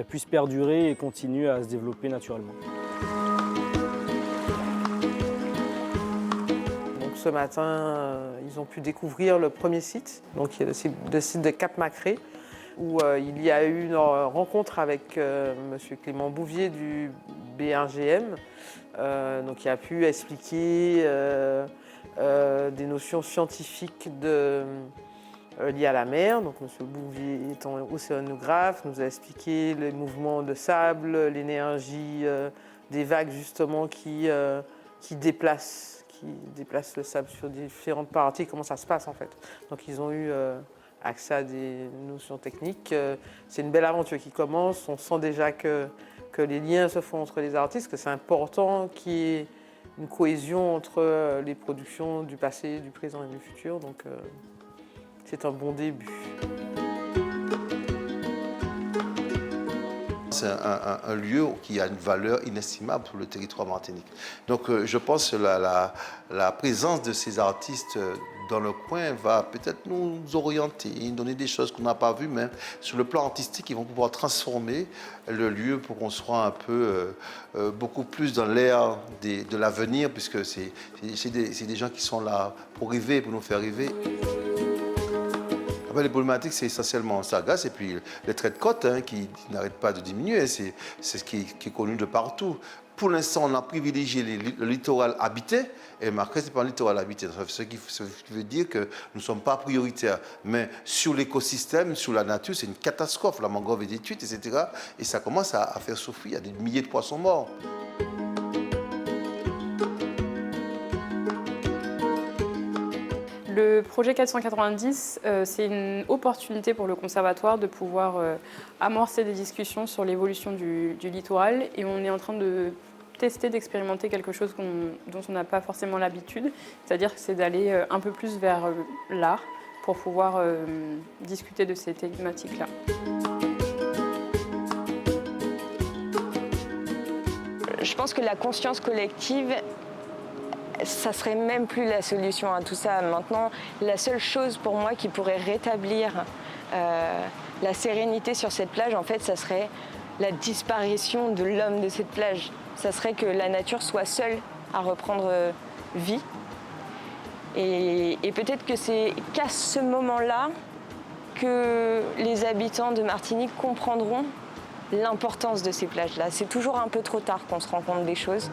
puisse perdurer et continuer à se développer naturellement. Donc ce matin, ils ont pu découvrir le premier site, donc le site de Cap-Macré, où il y a eu une rencontre avec M. Clément Bouvier du B1GM, donc il a pu expliquer des notions scientifiques liées à la mer. Donc M. Bouvier étant océanographe, nous a expliqué les mouvements de sable, l'énergie des vagues justement qui déplacent le sable sur différentes parties, comment ça se passe en fait. Donc ils ont eu accès à des notions techniques. C'est une belle aventure qui commence. On sent déjà que les liens se font entre les artistes, que c'est important qu'il y ait une cohésion entre les productions du passé, du présent et du futur. Donc c'est un bon début. C'est un lieu qui a une valeur inestimable pour le territoire martinique. Donc je pense que la présence de ces artistes dans le coin va peut-être nous orienter, donner des choses qu'on n'a pas vues, mais sur le plan artistique, ils vont pouvoir transformer le lieu pour qu'on soit un peu beaucoup plus dans l'ère de l'avenir, puisque c'est des gens qui sont là pour rêver, pour nous faire rêver. Les problématiques, c'est essentiellement Sargasses et puis les traits de côte qui n'arrêtent pas de diminuer. C'est ce qui est connu de partout. Pour l'instant, on a privilégié le littoral habité et Macré, ce n'est pas un littoral habité. Ce qui veut dire que nous ne sommes pas prioritaires. Mais sur l'écosystème, sur la nature, c'est une catastrophe. La mangrove est détruite, etc. Et ça commence à faire souffrir. Il y a des milliers de poissons morts. Le projet 490, c'est une opportunité pour le conservatoire de pouvoir amorcer des discussions sur l'évolution du littoral et on est en train de tester, d'expérimenter quelque chose dont on n'a pas forcément l'habitude, c'est-à-dire que c'est d'aller un peu plus vers l'art pour pouvoir discuter de ces thématiques-là. Je pense que la conscience collective, ça serait même plus la solution à tout ça. Maintenant, la seule chose pour moi qui pourrait rétablir la sérénité sur cette plage, en fait, ça serait la disparition de l'homme de cette plage. Ça serait que la nature soit seule à reprendre vie. Et peut-être que c'est qu'à ce moment-là que les habitants de Martinique comprendront l'importance de ces plages-là. C'est toujours un peu trop tard qu'on se rend compte des choses.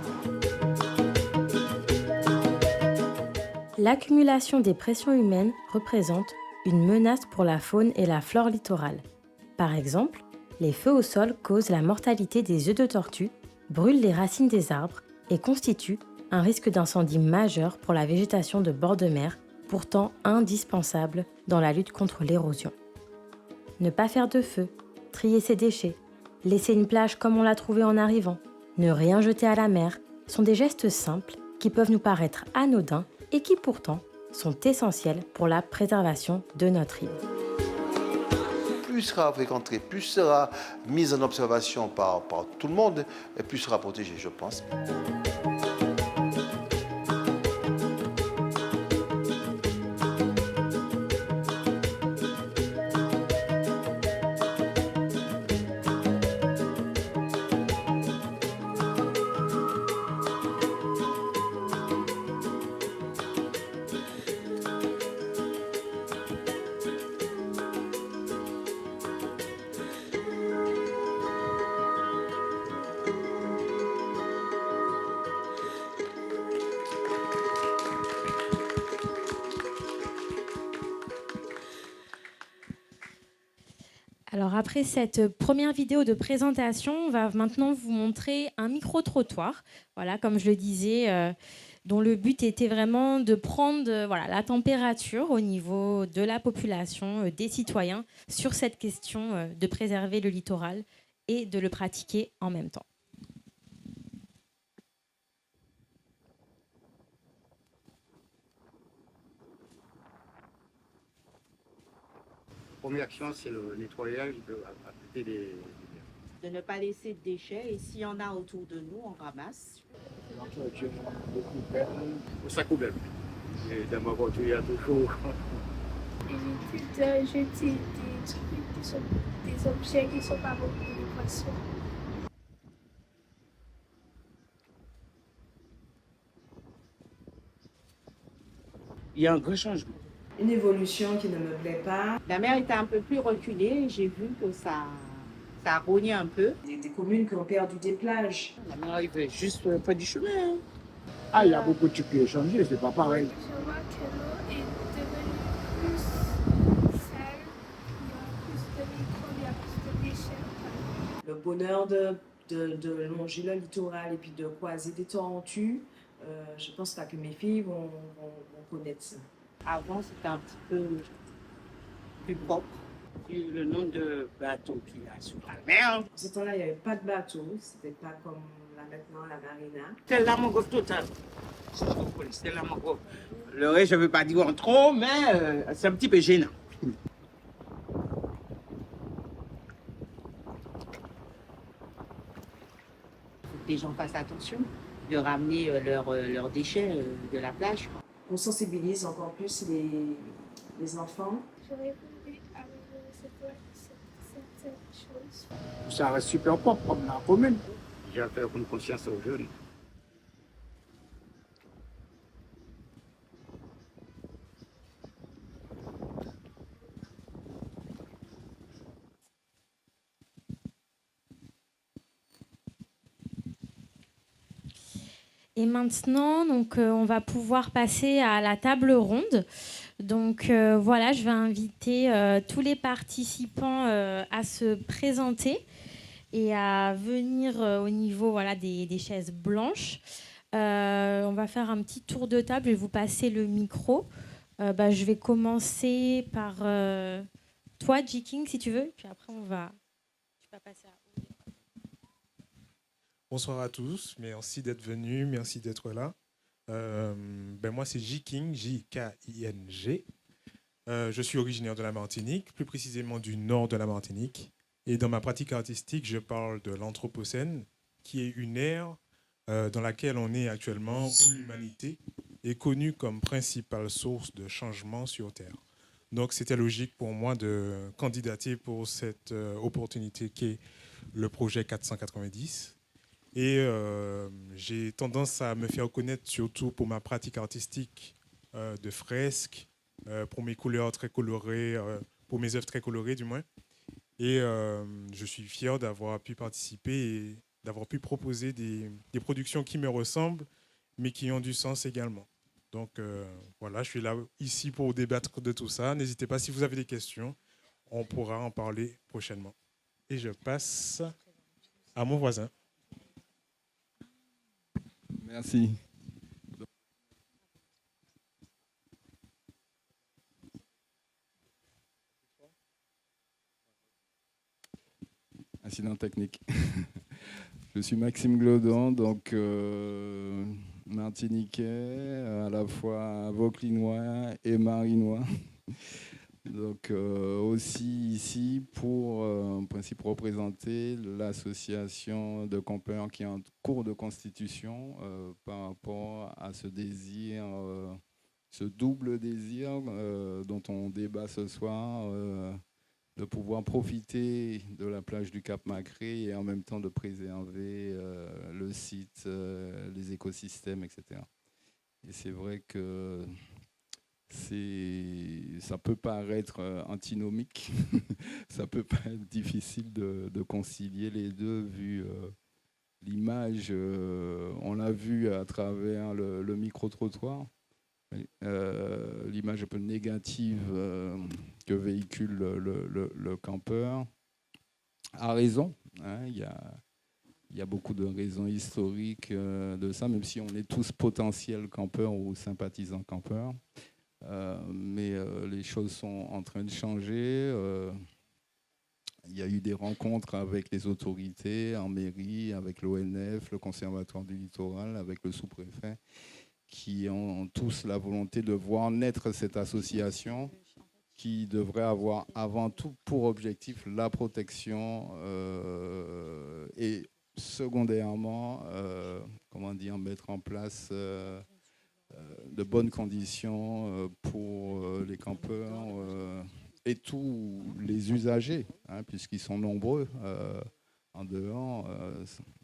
L'accumulation des pressions humaines représente une menace pour la faune et la flore littorale. Par exemple, les feux au sol causent la mortalité des œufs de tortue, brûlent les racines des arbres et constituent un risque d'incendie majeur pour la végétation de bord de mer, pourtant indispensable dans la lutte contre l'érosion. Ne pas faire de feu, trier ses déchets, laisser une plage comme on l'a trouvée en arrivant, ne rien jeter à la mer sont des gestes simples qui peuvent nous paraître anodins et qui pourtant sont essentiels pour la préservation de notre île. Plus sera fréquenté, plus sera mise en observation par tout le monde, et plus sera protégé, je pense. Alors après cette première vidéo de présentation, on va maintenant vous montrer un micro-trottoir, voilà, comme je le disais, dont le but était vraiment de prendre la température au niveau de la population, des citoyens, sur cette question de préserver le littoral et de le pratiquer en même temps. Première action, c'est le nettoyage à côté des de ne pas laisser de déchets et s'il y en a autour de nous, on ramasse. au sac poubelle. Et dans ma voiture, il y a toujours éviter de jeter des trucs qui sont des objets qui ne sont pas bons pour les poissons. Il y a un grand changement. Une évolution qui ne me plaît pas. La mer était un peu plus reculée et j'ai vu que ça a rogné un peu. Des communes qui ont perdu des plages. La mer arrivait juste près du chemin. Hein. Ah, il y a beaucoup de trucs qui ont changé, c'est pas pareil. Je vois que l'eau est devenue plus sale, il y a plus de microbes, il y a plus de déchets. Le bonheur de longer le littoral et puis de croiser des tortues, je pense pas que mes filles vont connaître ça. Avant, c'était un petit peu plus propre. Le nombre de bateaux qu'il y a sur la mer. En ce temps-là, il n'y avait pas de bateau, c'était pas comme là maintenant, la marina. C'était la mangrove totale. C'était la mangrove. Le reste, je ne veux pas dire en trop, mais c'est un petit peu gênant. Les gens fassent attention de ramener leurs déchets de la plage. On sensibilise encore plus les enfants. J'aurais voulu améliorer certaines choses. Ça reste super propre comme la commune. J'ai fait une conscience aux jeunes. Et maintenant, donc, on va pouvoir passer à la table ronde. Donc voilà, je vais inviter tous les participants à se présenter et à venir au niveau voilà, des chaises blanches. On va faire un petit tour de table. Je vais vous passer le micro. Je vais commencer par toi, J-King, si tu veux. Puis après, tu vas passer à... Bonsoir à tous, merci d'être venus, merci d'être là. Moi, c'est J-King, J-K-I-N-G. Je suis originaire de la Martinique, plus précisément du nord de la Martinique. Et dans ma pratique artistique, je parle de l'Anthropocène, qui est une ère dans laquelle on est actuellement, où l'humanité est connue comme principale source de changement sur Terre. Donc, c'était logique pour moi de candidater pour cette opportunité qui est le projet 490. Et j'ai tendance à me faire connaître surtout pour ma pratique artistique de fresques, pour mes couleurs très colorées, pour mes œuvres très colorées du moins. Et je suis fier d'avoir pu participer et d'avoir pu proposer des productions qui me ressemblent, mais qui ont du sens également. Donc voilà, je suis là ici pour débattre de tout ça. N'hésitez pas, si vous avez des questions, on pourra en parler prochainement. Et je passe à mon voisin. Merci. Incident technique. Je suis Maxime Glodon, donc martiniquais, à la fois vauclinois et marinois. Donc aussi ici pour en principe représenter l'association de campeurs qui est en cours de constitution par rapport à ce désir, ce double désir dont on débat ce soir, de pouvoir profiter de la plage du Cap Macré et en même temps de préserver le site, les écosystèmes, etc. Et c'est vrai que ça peut paraître antinomique, ça peut paraître difficile de concilier les deux, vu l'image, on l'a vu à travers le micro-trottoir, l'image un peu négative que véhicule le campeur, a raison, hein, il y a beaucoup de raisons historiques de ça, même si on est tous potentiels campeurs ou sympathisants campeurs. Mais les choses sont en train de changer. Il y a eu des rencontres avec les autorités en mairie, avec l'ONF, le Conservatoire du littoral, avec le sous-préfet, qui ont tous la volonté de voir naître cette association qui devrait avoir avant tout pour objectif la protection et secondairement, mettre en place de bonnes conditions pour les campeurs et tous les usagers, hein, puisqu'ils sont nombreux en dehors.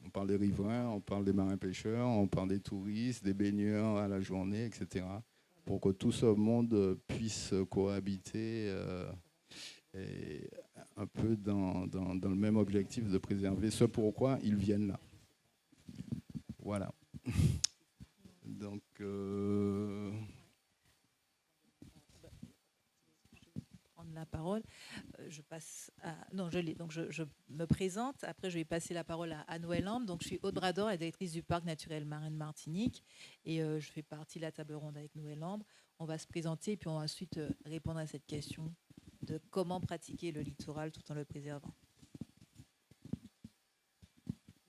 On parle des riverains, on parle des marins-pêcheurs, on parle des touristes, des baigneurs à la journée, etc. Pour que tout ce monde puisse cohabiter et un peu dans le même objectif de préserver ce pourquoi ils viennent là. Voilà. Donc, prendre la parole. Je passe à... Non, je l'ai. Donc, je me présente. Après, je vais passer la parole à Noël Lambre. Donc, je suis Aude Brador, la directrice du Parc naturel marin de Martinique. Et je fais partie de la table ronde avec Noël Lambre. On va se présenter et puis on va ensuite répondre à cette question de comment pratiquer le littoral tout en le préservant.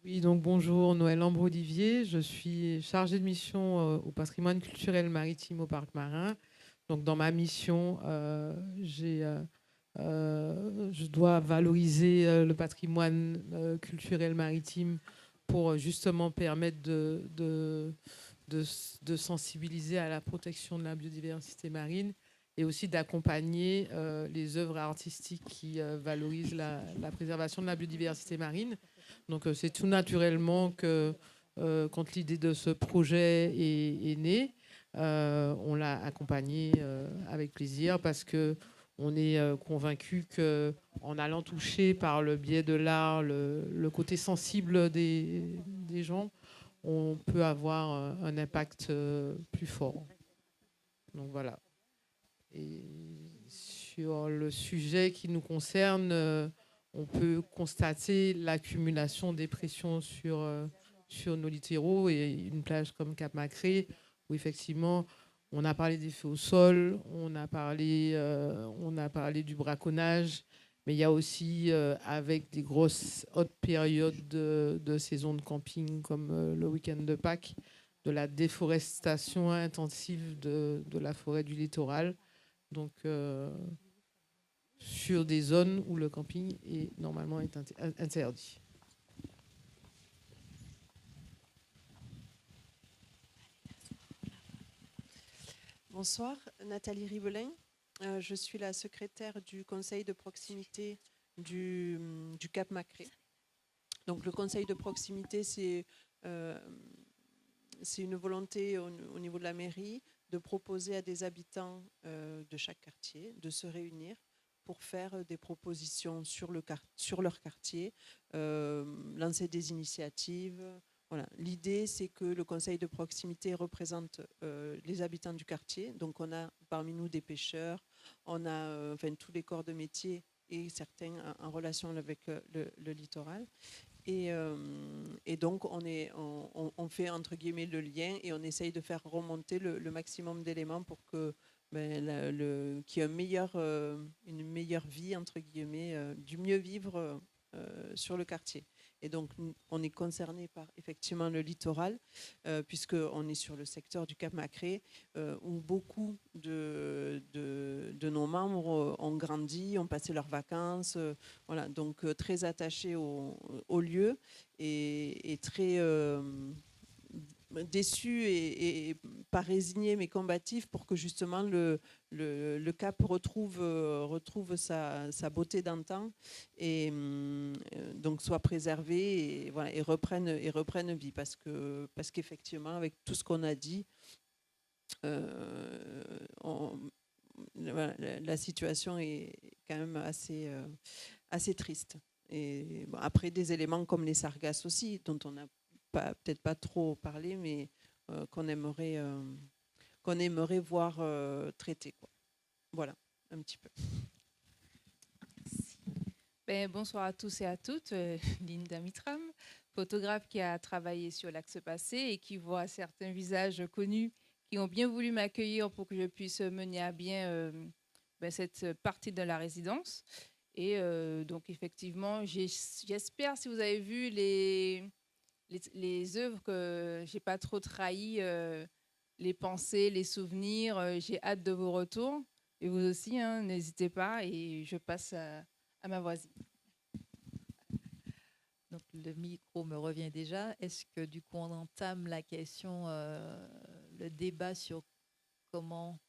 Oui, donc bonjour, Noël Lambre-Olivier. Je suis chargée de mission au patrimoine culturel maritime au Parc marin. Donc, dans ma mission, je dois valoriser le patrimoine culturel maritime pour justement permettre de sensibiliser à la protection de la biodiversité marine et aussi d'accompagner les œuvres artistiques qui valorisent la préservation de la biodiversité marine. Donc, c'est tout naturellement que quand l'idée de ce projet est née, on l'a accompagné avec plaisir parce qu'on est convaincu qu'en allant toucher par le biais de l'art le côté sensible des gens, on peut avoir un impact plus fort. Donc voilà. Et sur le sujet qui nous concerne, on peut constater l'accumulation des pressions sur nos littoraux et une plage comme Cap-Macré, où effectivement, on a parlé des feux au sol, on a parlé du braconnage, mais il y a aussi, avec des grosses hautes périodes de saison de camping, comme le week-end de Pâques, de la déforestation intensive de la forêt du littoral. Donc, sur des zones où le camping est normalement interdit. Bonsoir, Nathalie Ribelin. Je suis la secrétaire du conseil de proximité du Cap-Macré. Donc, le conseil de proximité, c'est une volonté au niveau de la mairie de proposer à des habitants de chaque quartier de se réunir pour faire des propositions sur leur quartier, lancer des initiatives. Voilà. L'idée, c'est que le conseil de proximité représente les habitants du quartier. Donc, on a parmi nous des pêcheurs, on a tous les corps de métier et certains en relation avec le littoral. Et donc, on fait, entre guillemets, le lien et on essaye de faire remonter le maximum d'éléments pour que qu'il y ait une meilleure vie, entre guillemets, du mieux vivre sur le quartier. Et donc, on est concerné par effectivement le littoral, puisqu'on est sur le secteur du Cap-Macré, où beaucoup de nos membres ont grandi, ont passé leurs vacances, voilà, donc très attachés au lieu et très déçus et pas résignés mais combatifs pour que justement le Cap retrouve sa beauté d'antan et donc soit préservé et, voilà, et reprenne vie parce qu'effectivement avec tout ce qu'on a dit voilà, la situation est quand même assez triste. Et bon, après des éléments comme les sargasses aussi dont on n'a peut-être pas trop parlé, mais qu'on aimerait voir traiter, quoi. Voilà, un petit peu. Bonsoir à tous et à toutes. Linda Mitram, photographe qui a travaillé sur l'Axe Passé et qui voit certains visages connus qui ont bien voulu m'accueillir pour que je puisse mener à bien cette partie de la résidence. Et donc, effectivement, j'espère, si vous avez vu les œuvres, que j'ai pas trop trahi les pensées, les souvenirs. J'ai hâte de vos retours. Et vous aussi, hein, n'hésitez pas. Et je passe à ma voisine. Donc le micro me revient déjà. Est-ce que du coup on entame la question le débat sur comment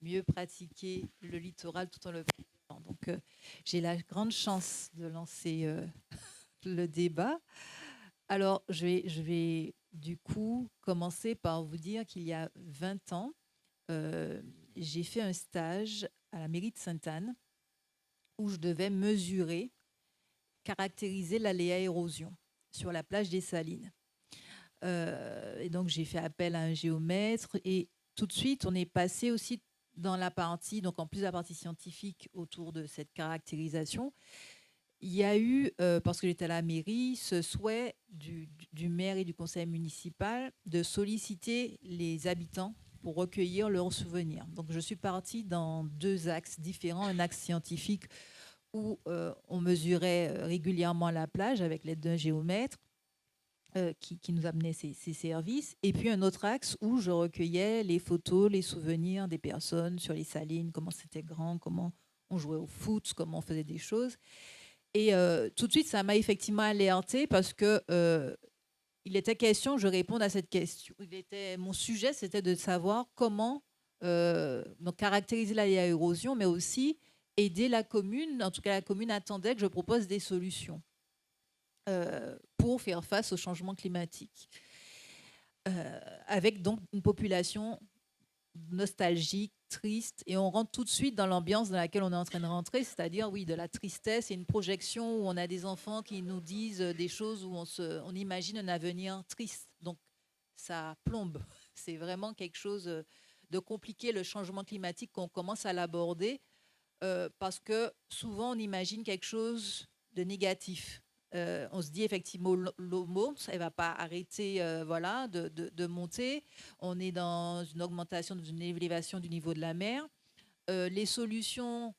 mieux pratiquer le littoral tout en le préservant. Donc, j'ai la grande chance de lancer le débat. Alors, je vais du coup commencer par vous dire qu'il y a 20 ans, j'ai fait un stage à la mairie de Sainte-Anne où je devais mesurer, caractériser l'aléa érosion sur la plage des Salines. Et donc, j'ai fait appel à un géomètre et tout de suite, on est passé aussi dans la partie, donc en plus de la partie scientifique autour de cette caractérisation, il y a eu, parce que j'étais à la mairie, ce souhait du maire et du conseil municipal de solliciter les habitants pour recueillir leurs souvenirs. Donc, je suis partie dans 2 axes différents. Un axe scientifique où on mesurait régulièrement la plage avec l'aide d'un géomètre qui nous amenait ses services. Et puis un autre axe où je recueillais les photos, les souvenirs des personnes sur les Salines, comment c'était grand, comment on jouait au foot, comment on faisait des choses. Et tout de suite, ça m'a effectivement alertée parce que il était question que je réponde à cette question. Mon sujet, c'était de savoir comment donc caractériser l'érosion, mais aussi aider la commune. En tout cas, la commune attendait que je propose des solutions pour faire face au changement climatique. Avec donc une population nostalgique, triste, et on rentre tout de suite dans l'ambiance dans laquelle on est en train de rentrer, c'est-à-dire, oui, de la tristesse et une projection où on a des enfants qui nous disent des choses où on imagine un avenir triste. Donc, ça plombe. C'est vraiment quelque chose de compliqué, le changement climatique, qu'on commence à l'aborder, parce que souvent, on imagine quelque chose de négatif. On se dit effectivement l'eau monte, elle ne va pas arrêter de monter. On est dans une augmentation, une élévation du niveau de la mer. Les solutions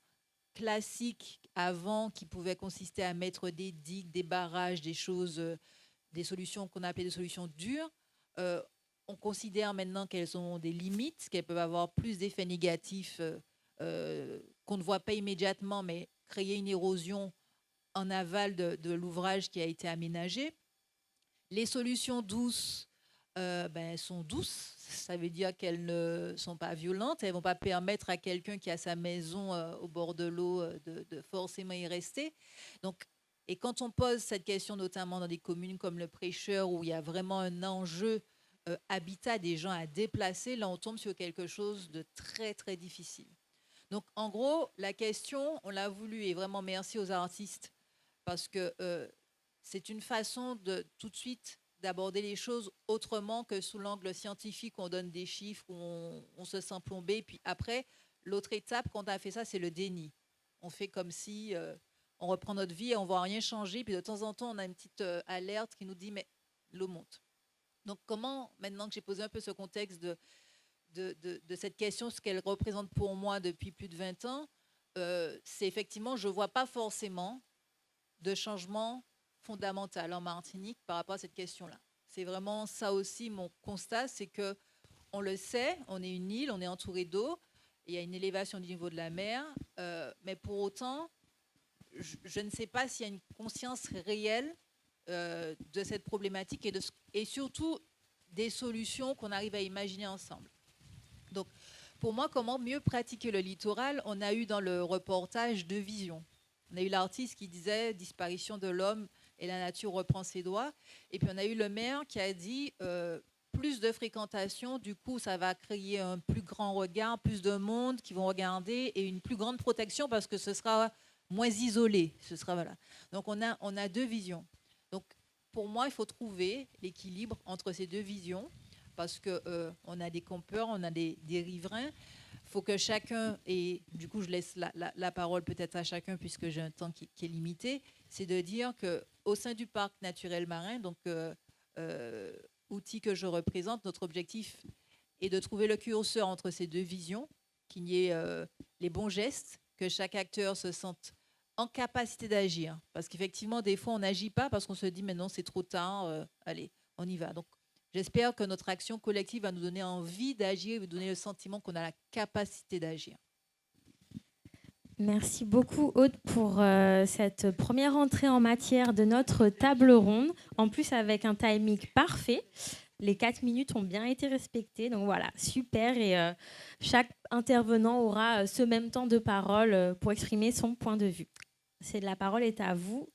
classiques avant, qui pouvaient consister à mettre des digues, des barrages, des choses, des solutions qu'on appelait des solutions dures, on considère maintenant qu'elles ont des limites, qu'elles peuvent avoir plus d'effets négatifs qu'on ne voit pas immédiatement, mais créer une érosion en aval de l'ouvrage qui a été aménagé. Les solutions douces sont douces, ça veut dire qu'elles ne sont pas violentes, elles ne vont pas permettre à quelqu'un qui a sa maison au bord de l'eau de forcément y rester. Donc, et quand on pose cette question, notamment dans des communes comme le Prêcheur, où il y a vraiment un enjeu habitat des gens à déplacer, là on tombe sur quelque chose de très très difficile. Donc en gros, la question, on l'a voulu, et vraiment merci aux artistes, parce que c'est une façon de tout de suite d'aborder les choses autrement que sous l'angle scientifique, on donne des chiffres, on se sent plombé. Puis après, l'autre étape, quand on a fait ça, c'est le déni. On fait comme si on reprend notre vie et on ne voit rien changer. Puis de temps en temps, on a une petite alerte qui nous dit « mais l'eau monte ». Donc comment, maintenant que j'ai posé un peu ce contexte de cette question, ce qu'elle représente pour moi depuis plus de 20 ans, c'est effectivement, je ne vois pas forcément de changement fondamental en Martinique par rapport à cette question-là. C'est vraiment ça aussi mon constat, c'est que on le sait, on est une île, on est entouré d'eau, il y a une élévation du niveau de la mer, mais pour autant, je ne sais pas s'il y a une conscience réelle de cette problématique et surtout des solutions qu'on arrive à imaginer ensemble. Donc, pour moi, comment mieux pratiquer le littoral? On a eu dans le reportage 2 visions. On a eu l'artiste qui disait « disparition de l'homme et la nature reprend ses droits ». Et puis on a eu le maire qui a dit plus de fréquentation, du coup ça va créer un plus grand regard, plus de monde qui vont regarder et une plus grande protection parce que ce sera moins isolé. Ce sera, voilà. Donc on a 2 visions. Donc pour moi, il faut trouver l'équilibre entre ces 2 visions parce qu'on a des campeurs, on a des riverains. Il faut que chacun, et du coup je laisse la parole peut-être à chacun puisque j'ai un temps qui est limité, c'est de dire qu'au sein du parc naturel marin, donc outil que je représente, notre objectif est de trouver le curseur entre ces 2 visions, qu'il y ait les bons gestes, que chaque acteur se sente en capacité d'agir. Parce qu'effectivement, des fois, on n'agit pas parce qu'on se dit « mais non, c'est trop tard, allez, on y va ». Donc, j'espère que notre action collective va nous donner envie d'agir et nous donner le sentiment qu'on a la capacité d'agir. Merci beaucoup, Aude, pour cette première entrée en matière de notre table ronde, en plus avec un timing parfait. Les 4 minutes ont bien été respectées. Donc voilà, super. Et chaque intervenant aura ce même temps de parole pour exprimer son point de vue. La parole est à vous.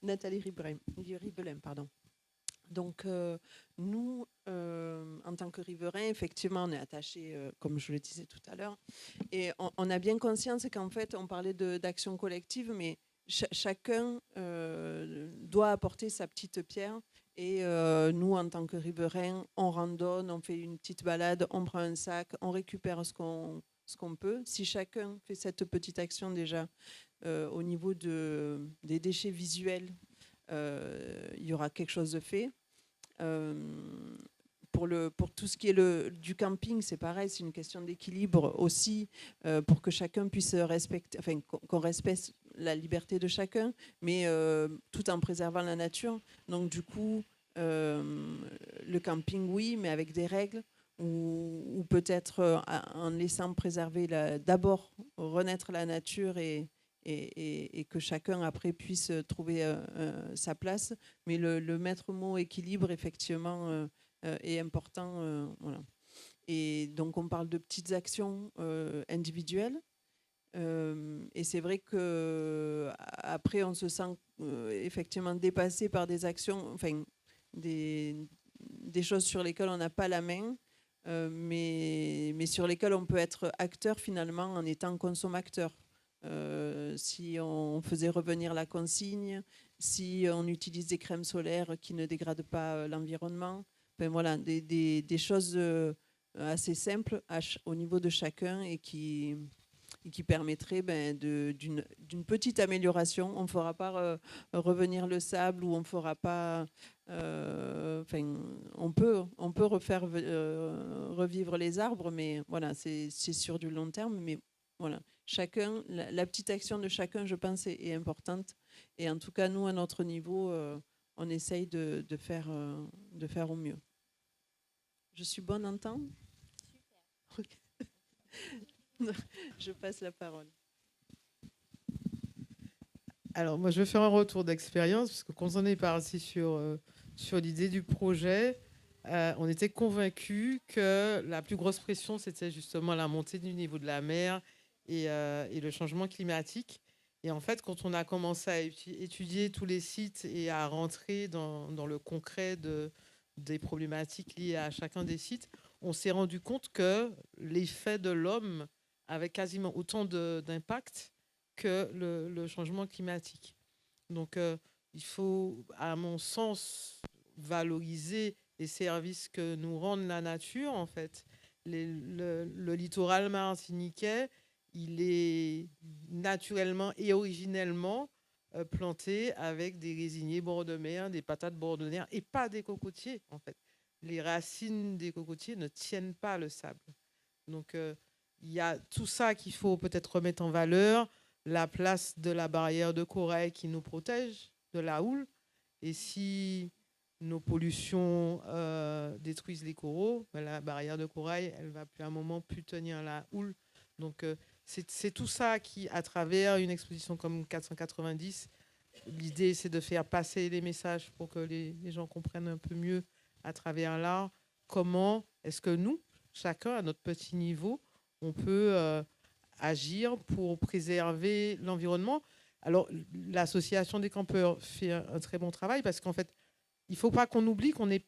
Nathalie Ribelin, pardon. Donc, nous, en tant que riverains, effectivement, on est attachés, comme je le disais tout à l'heure, et on a bien conscience qu'en fait, on parlait d'action collective, mais chacun doit apporter sa petite pierre. Et nous, en tant que riverains, on randonne, on fait une petite balade, on prend un sac, on récupère ce qu'on peut. Si chacun fait cette petite action déjà au niveau des déchets visuels, il y aura quelque chose de fait. Pour tout ce qui est du camping, c'est pareil, c'est une question d'équilibre aussi, pour que chacun puisse respecter, enfin qu'on respecte la liberté de chacun, mais tout en préservant la nature. Donc du coup, le camping, oui, mais avec des règles, ou peut-être en laissant préserver d'abord renaître la nature et que chacun après puisse trouver sa place. Mais le maître mot équilibre, effectivement, est important. Voilà. Et donc on parle de petites actions individuelles. Et c'est vrai qu'après on se sent effectivement dépassé par des actions, enfin des choses sur lesquelles on n'a pas la main, mais sur lesquelles on peut être acteur finalement en étant consommateur. Si on faisait revenir la consigne, si on utilise des crèmes solaires qui ne dégradent pas l'environnement, ben voilà, des choses assez simples au niveau de chacun et qui permettraient d'une petite amélioration. On ne fera pas revenir le sable ou on ne fera pas... on peut refaire revivre les arbres, mais voilà, c'est sur du long terme. Mais voilà, chacun, la petite action de chacun, je pense, est importante. Et en tout cas, nous, à notre niveau, on essaye de faire au mieux. Je suis bonne en temps ? Super. Je passe la parole. Alors, moi, je vais faire un retour d'expérience, parce que quand on est parti sur l'idée du projet, on était convaincus que la plus grosse pression, c'était justement la montée du niveau de la mer et le changement climatique. Et en fait, quand on a commencé à étudier tous les sites et à rentrer dans le concret des problématiques liées à chacun des sites, on s'est rendu compte que l'effet de l'homme avait quasiment autant d'impact que le changement climatique. Donc, il faut, à mon sens, valoriser les services que nous rend la nature, en fait. Le littoral martiniquais, il est naturellement et originellement planté avec des résiniers bord de mer, des patates bord de mer, et pas des cocotiers, en fait. Les racines des cocotiers ne tiennent pas le sable. Donc, il y a tout ça qu'il faut peut-être remettre en valeur, la place de la barrière de corail qui nous protège de la houle. Et si nos pollutions détruisent les coraux, ben la barrière de corail, elle ne va plus à un moment plus tenir la houle. Donc, c'est tout ça qui, à travers une exposition comme 490, l'idée, c'est de faire passer les messages pour que les gens comprennent un peu mieux à travers l'art comment est-ce que nous, chacun à notre petit niveau, on peut agir pour préserver l'environnement. Alors, l'association des campeurs fait un très bon travail parce qu'en fait, il ne faut pas qu'on oublie qu'on n'est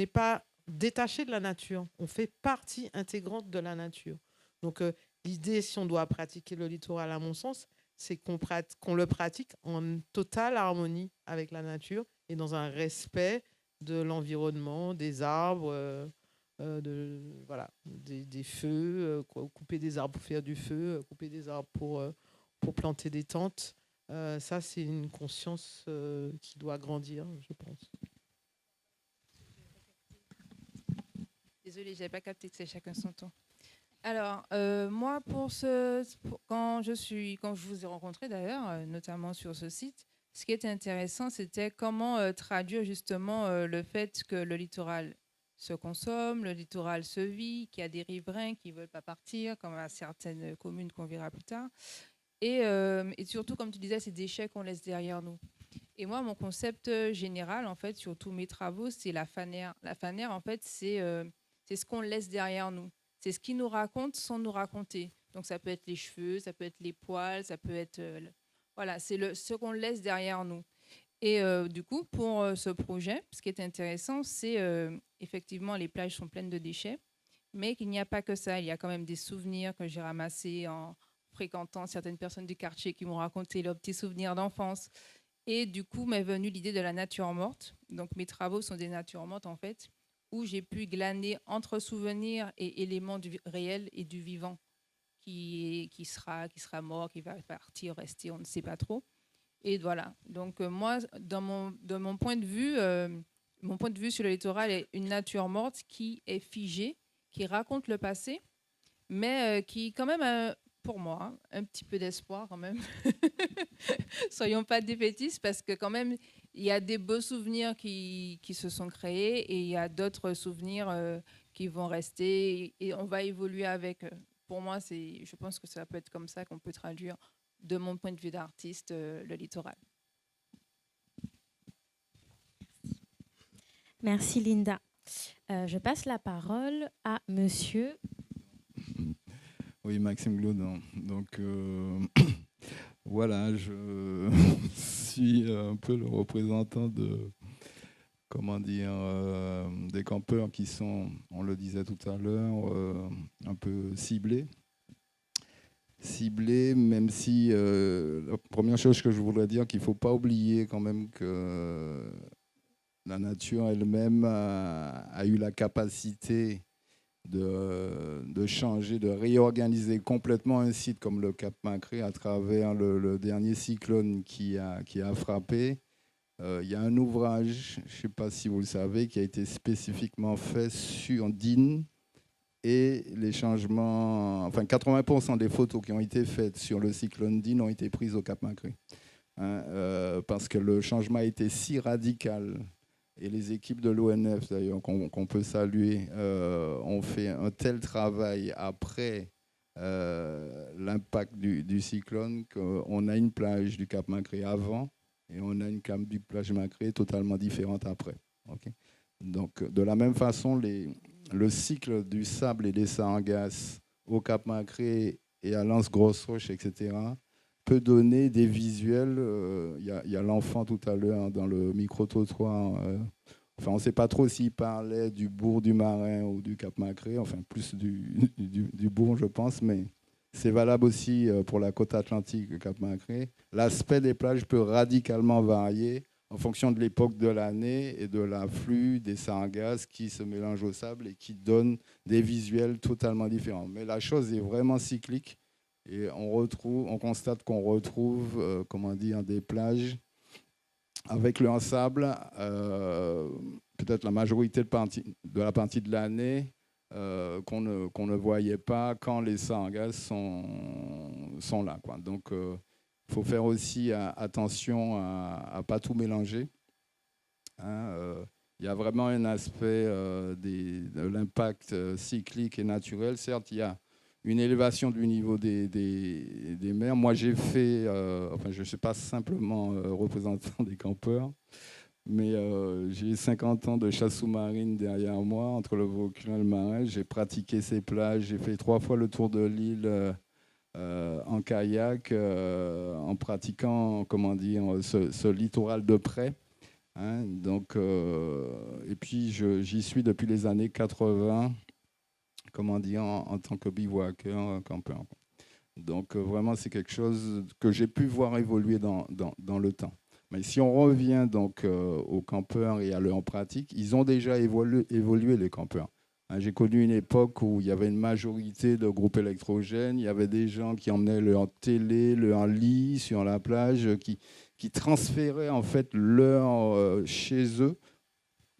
pas détaché de la nature. On fait partie intégrante de la nature. Donc, l'idée, si on doit pratiquer le littoral, à mon sens, c'est qu'on le pratique en totale harmonie avec la nature et dans un respect de l'environnement, des arbres, des feux, couper des arbres pour faire du feu, couper des arbres pour planter des tentes. Ça, c'est une conscience qui doit grandir, je pense. Désolée, je n'avais pas capté que c'est chacun son tour. Alors, moi, quand je vous ai rencontré d'ailleurs, notamment sur ce site, ce qui était intéressant, c'était comment traduire justement le fait que le littoral se consomme, le littoral se vit, qu'il y a des riverains qui ne veulent pas partir, comme à certaines communes qu'on verra plus tard. Et surtout, comme tu disais, ces déchets qu'on laisse derrière nous. Et moi, mon concept général, en fait, sur tous mes travaux, c'est la fanaire. La fanaire, en fait, c'est ce qu'on laisse derrière nous. C'est ce qui nous raconte sans nous raconter. Donc, ça peut être les cheveux, ça peut être les poils, ça peut être... voilà, c'est ce qu'on laisse derrière nous. Et du coup, pour ce projet, ce qui est intéressant, c'est effectivement, les plages sont pleines de déchets, mais qu'il n'y a pas que ça. Il y a quand même des souvenirs que j'ai ramassés en fréquentant certaines personnes du quartier qui m'ont raconté leurs petits souvenirs d'enfance. Et du coup, m'est venue l'idée de la nature morte. Donc, mes travaux sont des natures mortes, en fait, où j'ai pu glaner entre souvenirs et éléments du réel et du vivant qui sera mort, qui va partir, rester, on ne sait pas trop. Et voilà. Donc, moi, de mon point de vue sur le littoral est une nature morte qui est figée, qui raconte le passé, mais qui, quand même, pour moi, hein, un petit peu d'espoir quand même. Soyons pas défaitistes parce que quand même, il y a des beaux souvenirs qui se sont créés et il y a d'autres souvenirs qui vont rester et on va évoluer avec. Pour moi, je pense que ça peut être comme ça qu'on peut traduire, de mon point de vue d'artiste, le littoral. Merci Linda. Je passe la parole à monsieur. Oui, Maxime Glaudon. Donc, voilà, je suis un peu le représentant de, comment dire, des campeurs qui sont, on le disait tout à l'heure, un peu ciblés. Ciblés, même si la première chose que je voudrais dire, qu'il ne faut pas oublier quand même que la nature elle-même a eu la capacité de changer, de réorganiser complètement un site comme le Cap Macré à travers le dernier cyclone qui a frappé. Il y a un ouvrage, je ne sais pas si vous le savez, qui a été spécifiquement fait sur DIN et les changements, enfin 80% des photos qui ont été faites sur le cyclone DIN ont été prises au Cap Macré. Parce que le changement a été si radical. Et les équipes de l'ONF, d'ailleurs, qu'on peut saluer, ont fait un tel travail après l'impact du cyclone qu'on a une plage du Cap Macré avant et on a une plage Macré totalement différente après. Okay. Donc, de la même façon, le cycle du sable et des sargasses au Cap Macré et à L'Anse-Grosse-Roche, etc., peut donner des visuels. Il y a l'enfant tout à l'heure dans le micro-trottoir. Enfin, on ne sait pas trop s'il parlait du bourg du Marin ou du Cap Macré, enfin plus du bourg, je pense, mais c'est valable aussi pour la côte atlantique, le Cap Macré. L'aspect des plages peut radicalement varier en fonction de l'époque de l'année et de l'afflux des sargasses qui se mélangent au sable et qui donnent des visuels totalement différents. Mais la chose est vraiment cyclique. Et on constate qu'on retrouve, des plages avec leur sable, peut-être la majorité de la partie de l'année, qu'on ne voyait pas quand les sargasses sont là, quoi. Donc, il faut faire aussi attention à ne pas tout mélanger. Il y a vraiment un aspect de l'impact cyclique et naturel. Certes, il y a une élévation du niveau des mers. Moi, j'ai fait, je ne suis pas simplement représentant des campeurs, mais j'ai 50 ans de chasse sous-marine derrière moi, entre le Vaucluse et le Marais. J'ai pratiqué ces plages, j'ai fait 3 fois le tour de l'île en kayak, en pratiquant, ce littoral de près. Donc, et puis, j'y suis depuis les années 80. En tant que bivouaqueur, campeur. Donc, vraiment, c'est quelque chose que j'ai pu voir évoluer dans le temps. Mais si on revient donc aux campeurs et à leur pratique, ils ont déjà évolué les campeurs. J'ai connu une époque où il y avait une majorité de groupes électrogènes, il y avait des gens qui emmenaient leur télé, leur lit sur la plage, qui transféraient en fait leur chez eux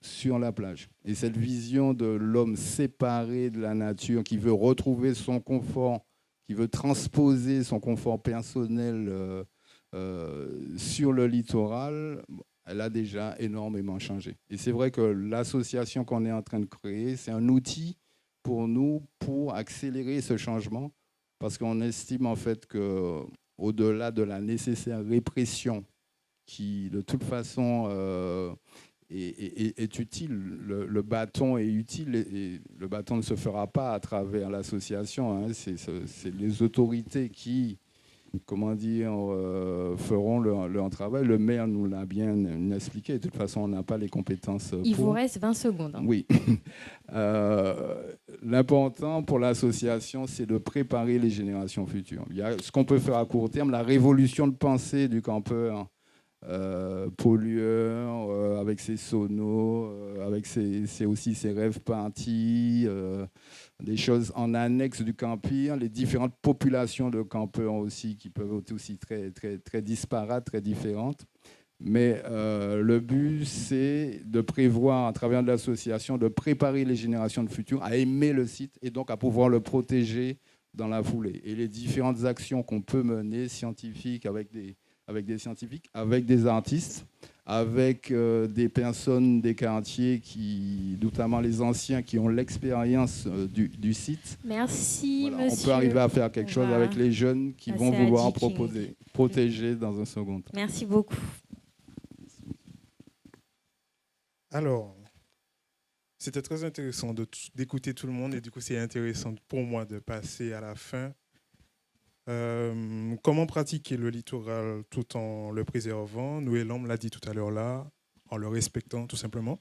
sur la plage. Et cette vision de l'homme séparé de la nature, qui veut retrouver son confort, qui veut transposer son confort personnel sur le littoral, elle a déjà énormément changé. Et c'est vrai que l'association qu'on est en train de créer, c'est un outil pour nous pour accélérer ce changement, parce qu'on estime en fait qu'au-delà de la nécessaire répression qui de toute façon est utile. Le bâton est utile et le bâton ne se fera pas à travers l'association. Hein. C'est les autorités qui, comment dire, feront leur travail. Le maire nous l'a bien expliqué. De toute façon, on n'a pas les compétences Il vous reste 20 secondes. Hein. Oui. L'important pour l'association, c'est de préparer les générations futures. Il y a ce qu'on peut faire à court terme, la révolution de pensée du campeur pollueur, avec ses sonos, avec aussi ses rêves partis, des choses en annexe du camping, les différentes populations de campeurs aussi qui peuvent être aussi très, très, très disparates, très différentes. Mais le but, c'est de prévoir, à travers l'association, de préparer les générations de futures à aimer le site et donc à pouvoir le protéger dans la foulée. Et les différentes actions qu'on peut mener, scientifiques, avec des scientifiques, avec des artistes, avec des personnes des quartiers, notamment les anciens qui ont l'expérience du site. Merci, voilà, monsieur. On peut arriver à faire quelque chose avec les jeunes qui vont vouloir protéger dans un second temps. Merci beaucoup. Alors, c'était très intéressant d'écouter tout le monde et du coup, c'est intéressant pour moi de passer à la fin. Comment pratiquer le littoral tout en le préservant? Noélan me l'a dit tout à l'heure là, en le respectant tout simplement.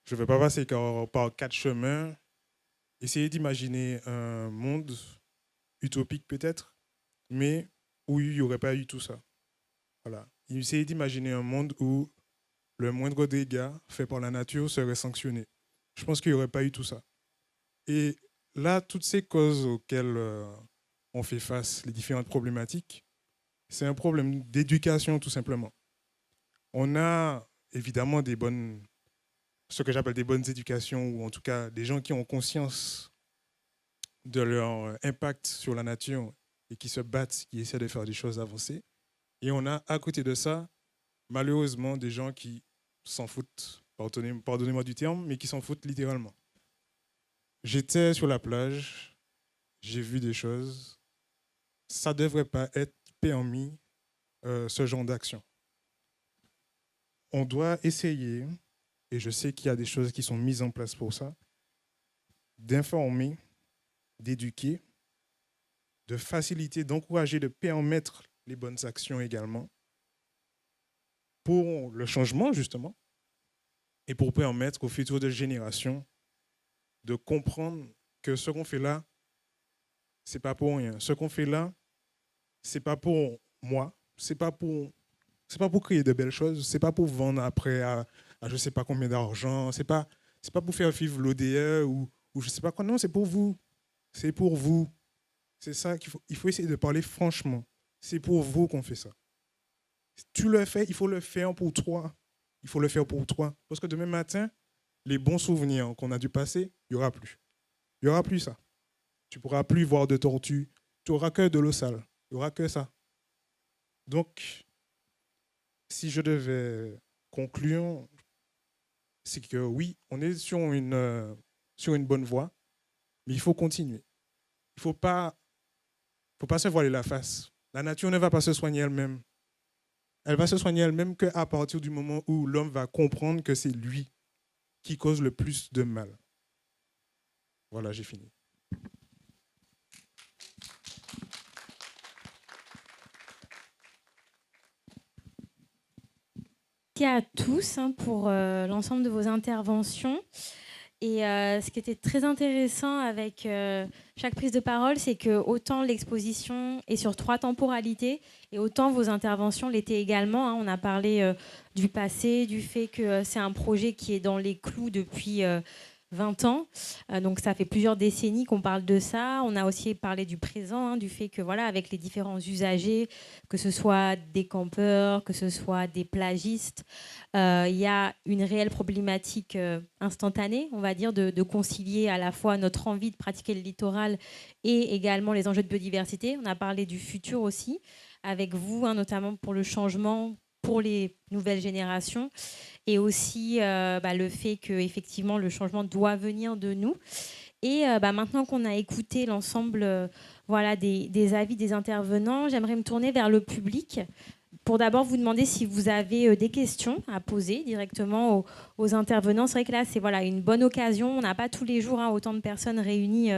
Je ne vais pas passer par 4 chemins. Essayez d'imaginer un monde utopique peut-être, mais où il n'y aurait pas eu tout ça. Voilà. Essayez d'imaginer un monde où le moindre dégât fait par la nature serait sanctionné. Je pense qu'il n'y aurait pas eu tout ça. Et là, toutes ces causes auxquelles on fait face, les différentes problématiques, c'est un problème d'éducation tout simplement. On a évidemment ce que j'appelle des bonnes éducations, ou en tout cas des gens qui ont conscience de leur impact sur la nature et qui se battent, qui essaient de faire des choses avancées. Et on a à côté de ça, malheureusement, des gens qui s'en foutent, pardonnez-moi du terme, mais qui s'en foutent littéralement. J'étais sur la plage, j'ai vu des choses. Ça ne devrait pas être permis, ce genre d'action. On doit essayer, et je sais qu'il y a des choses qui sont mises en place pour ça, d'informer, d'éduquer, de faciliter, d'encourager, de permettre les bonnes actions également pour le changement, justement, et pour permettre aux futures générations de comprendre que ce qu'on fait là, ce n'est pas pour rien. Ce qu'on fait là, ce n'est pas pour moi, ce n'est pas pour créer de belles choses, ce n'est pas pour vendre après à je ne sais pas combien d'argent, ce n'est pas pour faire vivre l'ODE ou je ne sais pas quoi. Non, c'est pour vous. C'est pour vous. C'est ça il faut essayer de parler franchement. C'est pour vous qu'on fait ça. Tu le fais, il faut le faire pour toi. Il faut le faire pour toi. Parce que demain matin, les bons souvenirs qu'on a du passé, il n'y aura plus. Il n'y aura plus ça. Tu ne pourras plus voir de tortues. Tu n'auras que de l'eau sale. Il n'y aura que ça. Donc, si je devais conclure, c'est que oui, on est sur une bonne voie, mais il faut continuer. Il ne faut pas se voiler la face. La nature ne va pas se soigner elle-même. Elle va se soigner elle-même qu'à partir du moment où l'homme va comprendre que c'est lui qui cause le plus de mal. Voilà, j'ai fini. Merci à tous pour l'ensemble de vos interventions. Et ce qui était très intéressant avec chaque prise de parole, c'est que autant l'exposition est sur 3 temporalités et autant vos interventions l'étaient également. Hein. On a parlé du passé, du fait que c'est un projet qui est dans les clous depuis 20 ans. Donc ça fait plusieurs décennies qu'on parle de ça. On a aussi parlé du présent, hein, du fait que voilà, avec les différents usagers, que ce soit des campeurs, que ce soit des plagistes, il y a une réelle problématique instantanée, on va dire, de concilier à la fois notre envie de pratiquer le littoral et également les enjeux de biodiversité. On a parlé du futur aussi, avec vous, hein, notamment pour le changement, pour les nouvelles générations, et aussi le fait que effectivement le changement doit venir de nous. Et maintenant qu'on a écouté l'ensemble des avis des intervenants, j'aimerais me tourner vers le public pour d'abord vous demander si vous avez des questions à poser directement aux intervenants. C'est vrai que là, c'est voilà, une bonne occasion. On n'a pas tous les jours autant de personnes réunies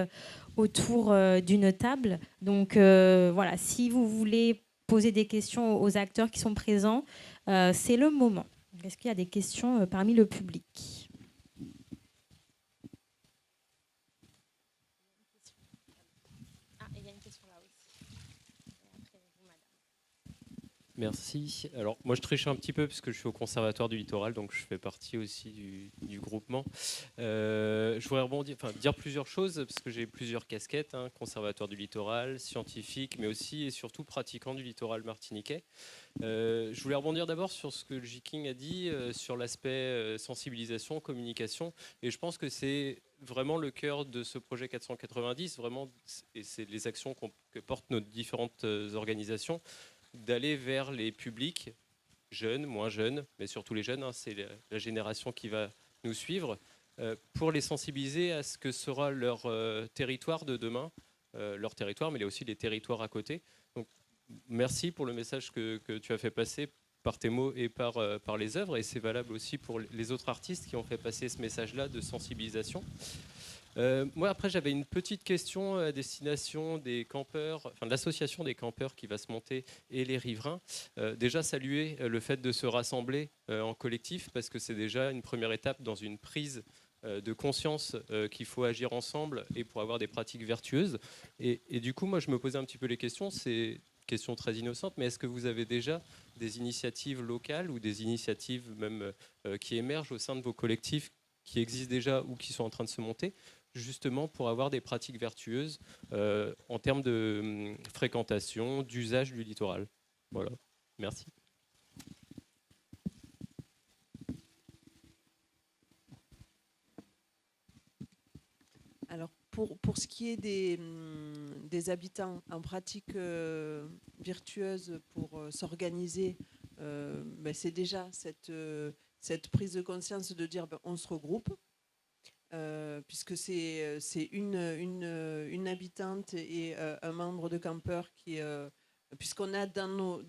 autour d'une table. Donc voilà, si vous voulez poser des questions aux acteurs qui sont présents, c'est le moment. Est-ce qu'il y a des questions parmi le public ? Merci. Alors, moi, je triche un petit peu puisque je suis au Conservatoire du Littoral, donc je fais partie aussi du groupement. Je voudrais dire plusieurs choses parce que j'ai plusieurs casquettes, Conservatoire du Littoral, scientifique, mais aussi et surtout pratiquant du littoral martiniquais. Je voulais rebondir d'abord sur ce que J-King a dit sur l'aspect sensibilisation, communication, et je pense que c'est vraiment le cœur de ce projet 490, vraiment, et c'est les actions que portent nos différentes organisations, d'aller vers les publics jeunes, moins jeunes, mais surtout les jeunes, c'est la génération qui va nous suivre, pour les sensibiliser à ce que sera leur territoire de demain, leur territoire, mais il y a aussi les territoires à côté. Donc, merci pour le message que tu as fait passer par tes mots et par les œuvres, et c'est valable aussi pour les autres artistes qui ont fait passer ce message-là de sensibilisation. Moi, après, j'avais une petite question à destination des campeurs, enfin de l'association des campeurs qui va se monter et les riverains. Déjà, saluer le fait de se rassembler en collectif, parce que c'est déjà une première étape dans une prise de conscience qu'il faut agir ensemble et pour avoir des pratiques vertueuses. Et du coup, moi, je me posais un petit peu les questions. C'est une question très innocente, mais est-ce que vous avez déjà des initiatives locales ou des initiatives même qui émergent au sein de vos collectifs qui existent déjà ou qui sont en train de se monter, justement pour avoir des pratiques vertueuses en termes de fréquentation, d'usage du littoral. Voilà, merci. Alors, pour ce qui est des habitants en pratique virtueuse pour s'organiser, c'est déjà cette prise de conscience de dire on se regroupe. Puisque c'est une habitante et un membre de campeur qui, puisqu'on a dans nos,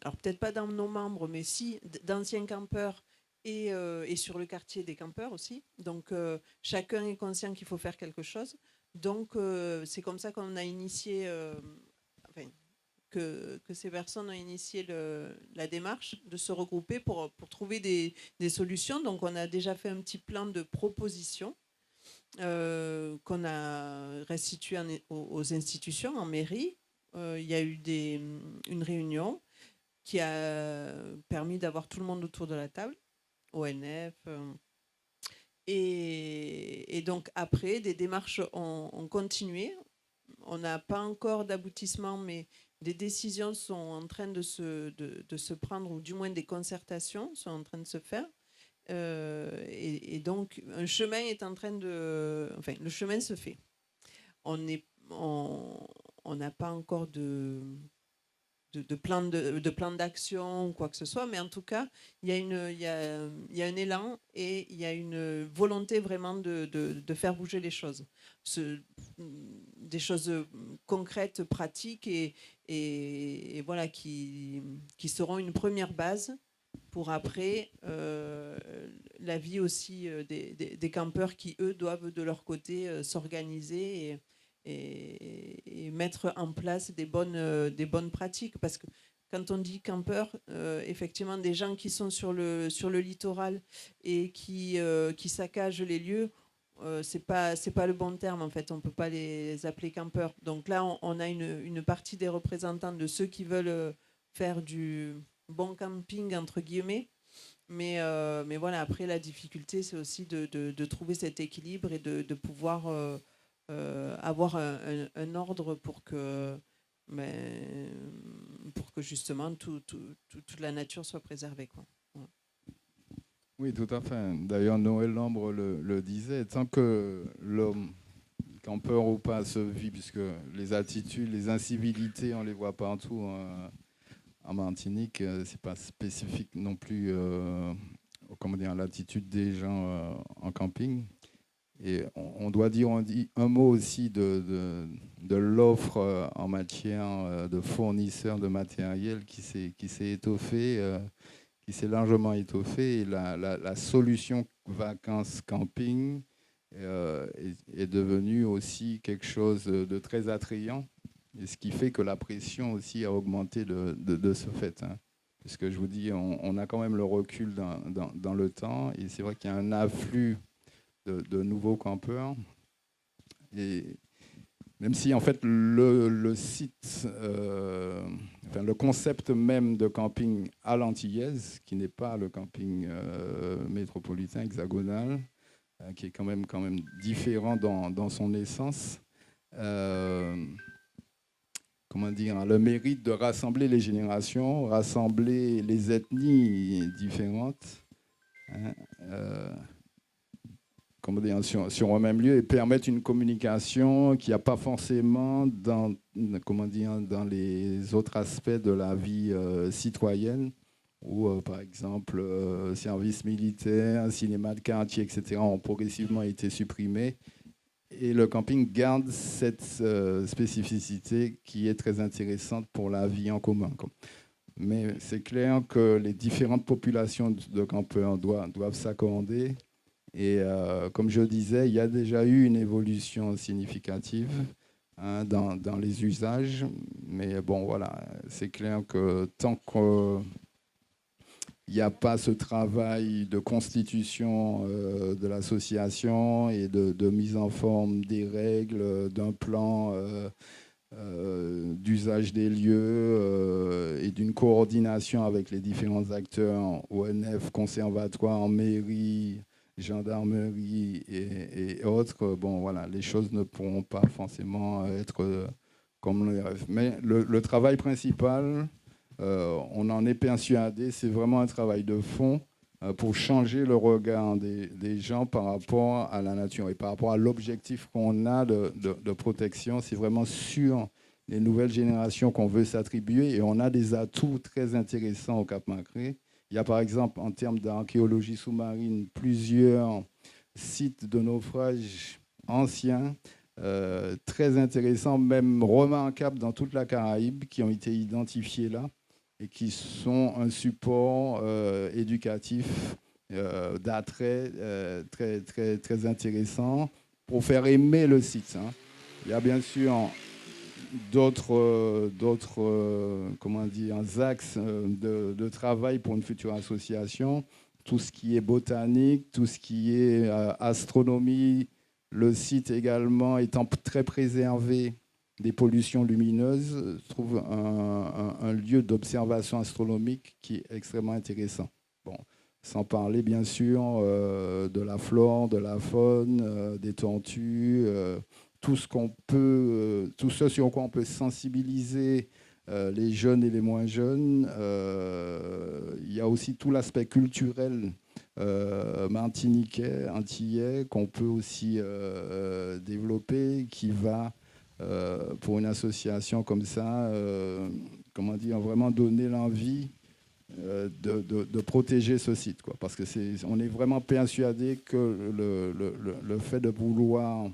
alors peut-être pas dans nos membres, mais si d'anciens campeurs et sur le quartier des campeurs aussi. Donc chacun est conscient qu'il faut faire quelque chose. Donc c'est comme ça qu'on a initié, que ces personnes ont initié la démarche de se regrouper pour trouver des solutions. Donc on a déjà fait un petit plan de propositions qu'on a restitué aux institutions, en mairie. Il y a eu une réunion qui a permis d'avoir tout le monde autour de la table, ONF. Et donc après, des démarches ont continué. On n'a pas encore d'aboutissement, mais des décisions sont en train de se prendre, ou du moins des concertations sont en train de se faire. Et donc, un chemin est en train de... Enfin, le chemin se fait. On n'a pas encore de plan d'action ou quoi que ce soit, mais en tout cas, il y a un élan et il y a une volonté vraiment de faire bouger les choses. Des choses concrètes, pratiques et voilà, qui seront une première base pour après la vie aussi des campeurs qui, eux, doivent de leur côté s'organiser et mettre en place des bonnes pratiques. Parce que quand on dit campeurs, effectivement, des gens qui sont sur le littoral et qui saccagent les lieux, c'est pas le bon terme en fait. On peut pas les appeler campeurs. Donc là, on a une partie des représentants de ceux qui veulent faire du bon camping entre guillemets. Mais voilà, après la difficulté, c'est aussi de trouver cet équilibre et de pouvoir avoir un ordre pour que justement toute la nature soit préservée, quoi. Voilà. Oui, tout à fait. D'ailleurs, Noël Lambre le disait, tant que l'homme, campeur ou pas, se vit, puisque les attitudes, les incivilités, on les voit partout en Martinique, c'est pas spécifique non plus, comment dire, l'attitude des gens en camping. Et on doit dire un mot aussi de l'offre en matière de fournisseurs de matériel qui s'est étoffée, qui s'est largement étoffée. Et la solution vacances camping est devenue aussi quelque chose de très attrayant. Et ce qui fait que la pression aussi a augmenté de ce fait. Hein. Puisque je vous dis, on a quand même le recul dans le temps. Et c'est vrai qu'il y a un afflux de nouveaux campeurs. Et même si en fait le site, le concept même de camping à l'antillaise, qui n'est pas le camping métropolitain hexagonal, qui est quand même différent dans son essence, comment dire, le mérite de rassembler les générations, rassembler les ethnies différentes. Hein, comment dire, sur un même lieu et permettre une communication qu'il n'y a pas forcément dans les autres aspects de la vie citoyenne, où, par exemple, services militaires, cinéma de quartier, etc., ont progressivement été supprimés. Et le camping garde cette spécificité qui est très intéressante pour la vie en commun. Mais c'est clair que les différentes populations de campeurs doivent s'accorder. Et comme je disais, il y a déjà eu une évolution significative dans les usages. Mais bon, voilà, c'est clair que tant qu'il n'y a pas ce travail de constitution de l'association et de mise en forme des règles, d'un plan d'usage des lieux et d'une coordination avec les différents acteurs, ONF, conservatoire, mairie, gendarmerie et autres, bon voilà, les choses ne pourront pas forcément être comme le rêve. Mais le travail principal, on en est persuadé, c'est vraiment un travail de fond pour changer le regard des gens par rapport à la nature et par rapport à l'objectif qu'on a de protection. C'est vraiment sur les nouvelles générations qu'on veut s'attribuer et on a des atouts très intéressants au Cap-Macré. Il y a par exemple, en termes d'archéologie sous-marine, plusieurs sites de naufrage anciens, très intéressants, même remarquables dans toute la Caraïbe, qui ont été identifiés là et qui sont un support éducatif d'attrait très, très, très intéressant pour faire aimer le site. Hein. Il y a bien sûr d'autres axes de travail pour une future association, tout ce qui est botanique, tout ce qui est astronomie, le site également étant très préservé des pollutions lumineuses, trouve un lieu d'observation astronomique qui est extrêmement intéressant. Bon, sans parler bien sûr de la flore, de la faune, des tortues, tout ce sur quoi on peut sensibiliser les jeunes et les moins jeunes. Il y a aussi tout l'aspect culturel martiniquais, antillais, qu'on peut aussi développer, qui va, pour une association comme ça, vraiment donner l'envie de protéger ce site, quoi. Parce que on est vraiment persuadé que le fait de vouloir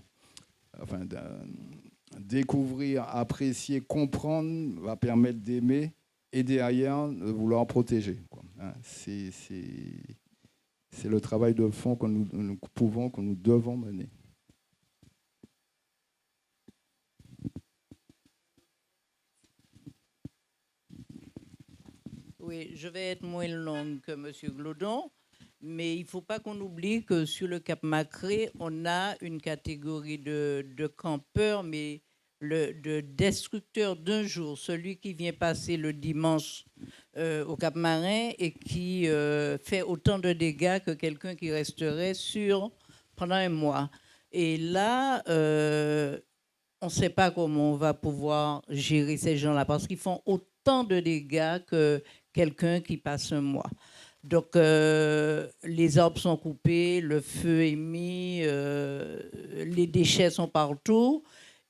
découvrir, apprécier, comprendre va permettre d'aimer et derrière de vouloir protéger, quoi. Hein, c'est le travail de fond que nous devons mener. Oui, je vais être moins longue que M. Glaudon, mais il ne faut pas qu'on oublie que sur le Cap-Macré, on a une catégorie de campeurs, mais de destructeurs d'un jour, celui qui vient passer le dimanche au Cap-Marin et qui fait autant de dégâts que quelqu'un qui resterait pendant un mois. Et là, on ne sait pas comment on va pouvoir gérer ces gens-là parce qu'ils font autant de dégâts que quelqu'un qui passe un mois. Donc, les arbres sont coupés, le feu est mis, les déchets sont partout.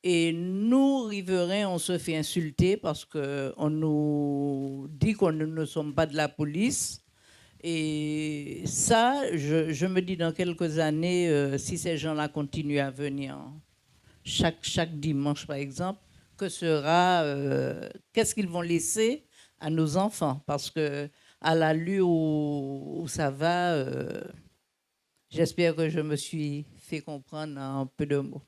Et nous, riverains, on se fait insulter parce qu'on nous dit qu'on ne sommes pas de la police. Et ça, je me dis dans quelques années, si ces gens-là continuent à venir chaque dimanche, par exemple, qu'est-ce qu'ils vont laisser à nos enfants? Parce que à l'allure où ça va, j'espère que je me suis fait comprendre en peu de mots.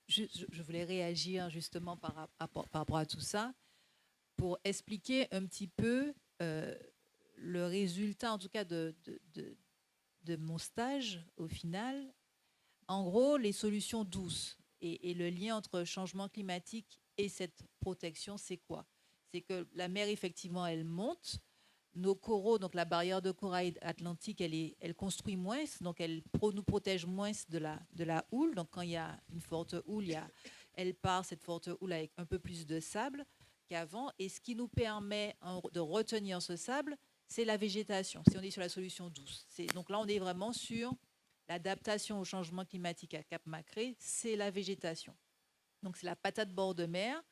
Je voulais réagir justement par rapport à tout ça pour expliquer un petit peu le résultat, en tout cas, de mon stage au final. En gros, les solutions douces et le lien entre changement climatique et cette protection, c'est quoi? C'est que la mer, effectivement, elle monte. Nos coraux, donc la barrière de corail atlantique, elle construit moins, donc elle nous protège moins de la houle. Donc quand il y a une forte houle, elle part, cette forte houle, avec un peu plus de sable qu'avant. Et ce qui nous permet de retenir ce sable, c'est la végétation, si on est sur la solution douce. Donc là, on est vraiment sur l'adaptation au changement climatique à Cap-Macré, c'est la végétation. Donc c'est la patate bord de mer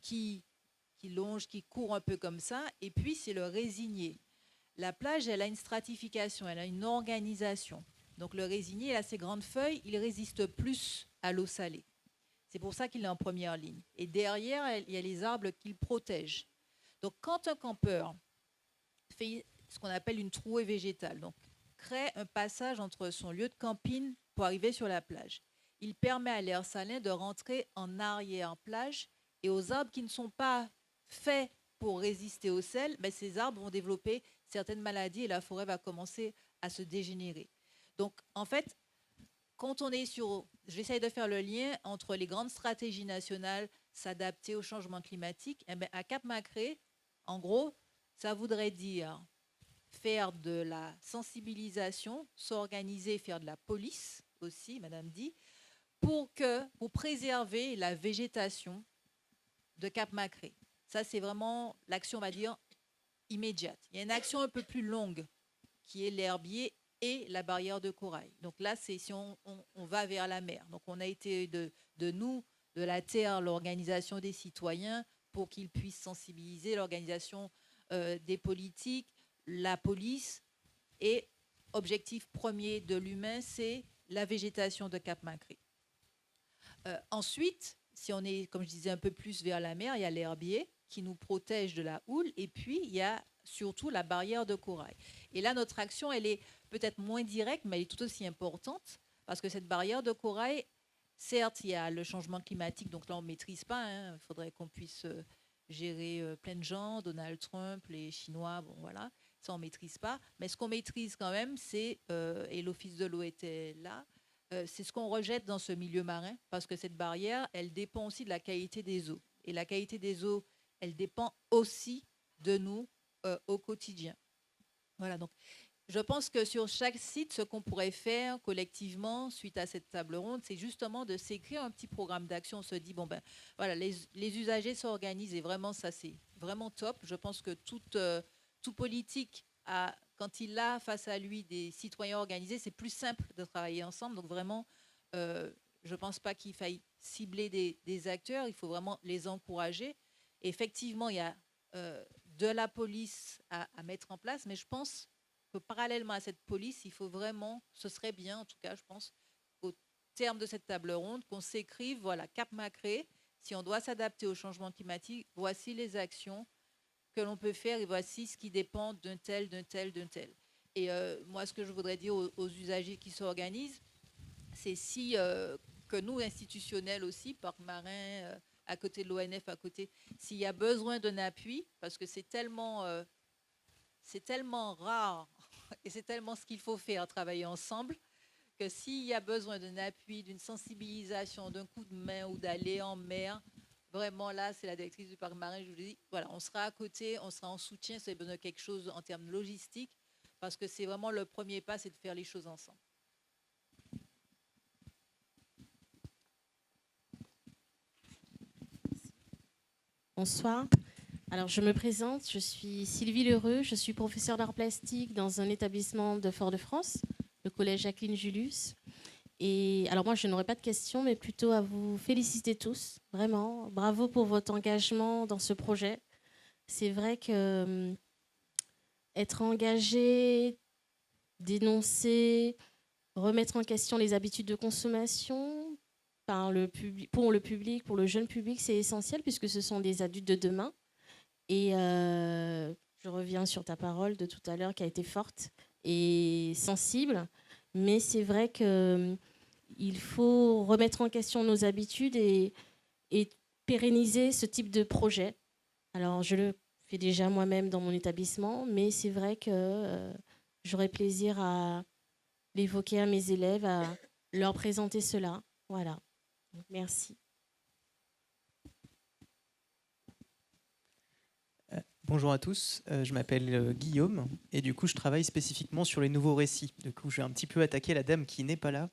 qui longe, qui court un peu comme ça, et puis c'est le résignier. La plage, elle a une stratification, elle a une organisation. Donc le résignier, il a ses grandes feuilles, il résiste plus à l'eau salée. C'est pour ça qu'il est en première ligne. Et derrière, il y a les arbres qu'il protège. Donc quand un campeur fait ce qu'on appelle une trouée végétale, donc crée un passage entre son lieu de camping pour arriver sur la plage, il permet à l'air salin de rentrer en arrière-plage, et aux arbres qui ne sont pas faits pour résister au sel, mais ces arbres vont développer certaines maladies et la forêt va commencer à se dégénérer. Donc, en fait, quand on est sur... J'essaye de faire le lien entre les grandes stratégies nationales, s'adapter au changement climatique. Eh bien, à Cap-Macré, en gros, ça voudrait dire faire de la sensibilisation, s'organiser, faire de la police aussi, Madame dit, pour préserver la végétation de Cap-Macré. Ça, c'est vraiment l'action, on va dire, immédiate. Il y a une action un peu plus longue qui est l'herbier et la barrière de corail. Donc là, c'est si on va vers la mer. Donc on a été de la terre, l'organisation des citoyens pour qu'ils puissent sensibiliser, l'organisation des politiques, la police. Et objectif premier de l'humain, c'est la végétation de Cap-Macré. Ensuite, si on est, comme je disais, un peu plus vers la mer, il y a l'herbier qui nous protège de la houle, et puis il y a surtout la barrière de corail. Et là, notre action, elle est peut-être moins directe, mais elle est tout aussi importante, parce que cette barrière de corail, certes, il y a le changement climatique, donc là, on ne maîtrise pas. Il faudrait qu'on puisse gérer plein de gens, Donald Trump, les Chinois, bon voilà, ça, on ne maîtrise pas. Mais ce qu'on maîtrise quand même, c'est, et l'Office de l'eau était là, c'est ce qu'on rejette dans ce milieu marin, parce que cette barrière, elle dépend aussi de la qualité des eaux. Et la qualité des eaux, elle dépend aussi de nous au quotidien. Voilà, donc je pense que sur chaque site, ce qu'on pourrait faire collectivement suite à cette table ronde, c'est justement de s'écrire un petit programme d'action. On se dit, bon ben voilà, les usagers s'organisent, et vraiment ça, c'est vraiment top. Je pense que tout politique quand il a face à lui des citoyens organisés, c'est plus simple de travailler ensemble. Donc vraiment, je ne pense pas qu'il faille cibler des acteurs, il faut vraiment les encourager. Et effectivement, il y a de la police à mettre en place, mais je pense que parallèlement à cette police, il faut vraiment, ce serait bien en tout cas, je pense, au terme de cette table ronde, qu'on s'écrive, voilà, Cap-Macré, si on doit s'adapter au changement climatique, voici les actions que l'on peut faire et voici ce qui dépend d'un tel. Et moi, ce que je voudrais dire aux usagers qui s'organisent, c'est que nous, institutionnels aussi, Parc Marin, à côté de l'ONF, à côté, s'il y a besoin d'un appui, parce que c'est tellement rare et c'est tellement ce qu'il faut faire, travailler ensemble, que s'il y a besoin d'un appui, d'une sensibilisation, d'un coup de main ou d'aller en mer, vraiment là, c'est la directrice du Parc Marin, je vous dis, voilà, on sera à côté, on sera en soutien, si vous avez besoin de quelque chose en termes de logistique, parce que c'est vraiment le premier pas, c'est de faire les choses ensemble. Bonsoir. Alors, je me présente, je suis Sylvie Lheureux, je suis professeure d'art plastique dans un établissement de Fort-de-France, le collège Jacqueline Julius. Et alors moi, je n'aurais pas de questions, mais plutôt à vous féliciter tous, vraiment. Bravo pour votre engagement dans ce projet. C'est vrai que être engagé, dénoncer, remettre en question les habitudes de consommation par pour le public, pour le jeune public, c'est essentiel puisque ce sont des adultes de demain. Et je reviens sur ta parole de tout à l'heure qui a été forte et sensible, mais c'est vrai qu'il faut remettre en question nos habitudes et pérenniser ce type de projet. Alors, je le fais déjà moi-même dans mon établissement, mais c'est vrai que j'aurais plaisir à l'évoquer à mes élèves, à leur présenter cela. Voilà. Merci. Bonjour à tous, je m'appelle Guillaume et du coup je travaille spécifiquement sur les nouveaux récits. Du coup je vais un petit peu attaquer la dame qui n'est pas là,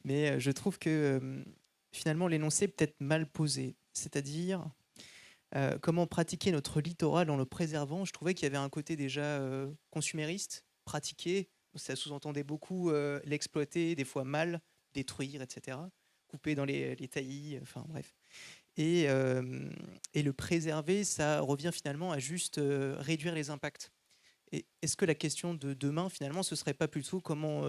mais je trouve que finalement l'énoncé est peut-être mal posé, c'est-à-dire comment pratiquer notre littoral en le préservant. Je trouvais qu'il y avait un côté déjà consumériste, pratiquer, ça sous-entendait beaucoup l'exploiter, des fois mal, détruire, etc., couper dans les taillis, enfin bref. Et le préserver, ça revient finalement à juste réduire les impacts. Et est-ce que la question de demain, finalement, ce ne serait pas plutôt comment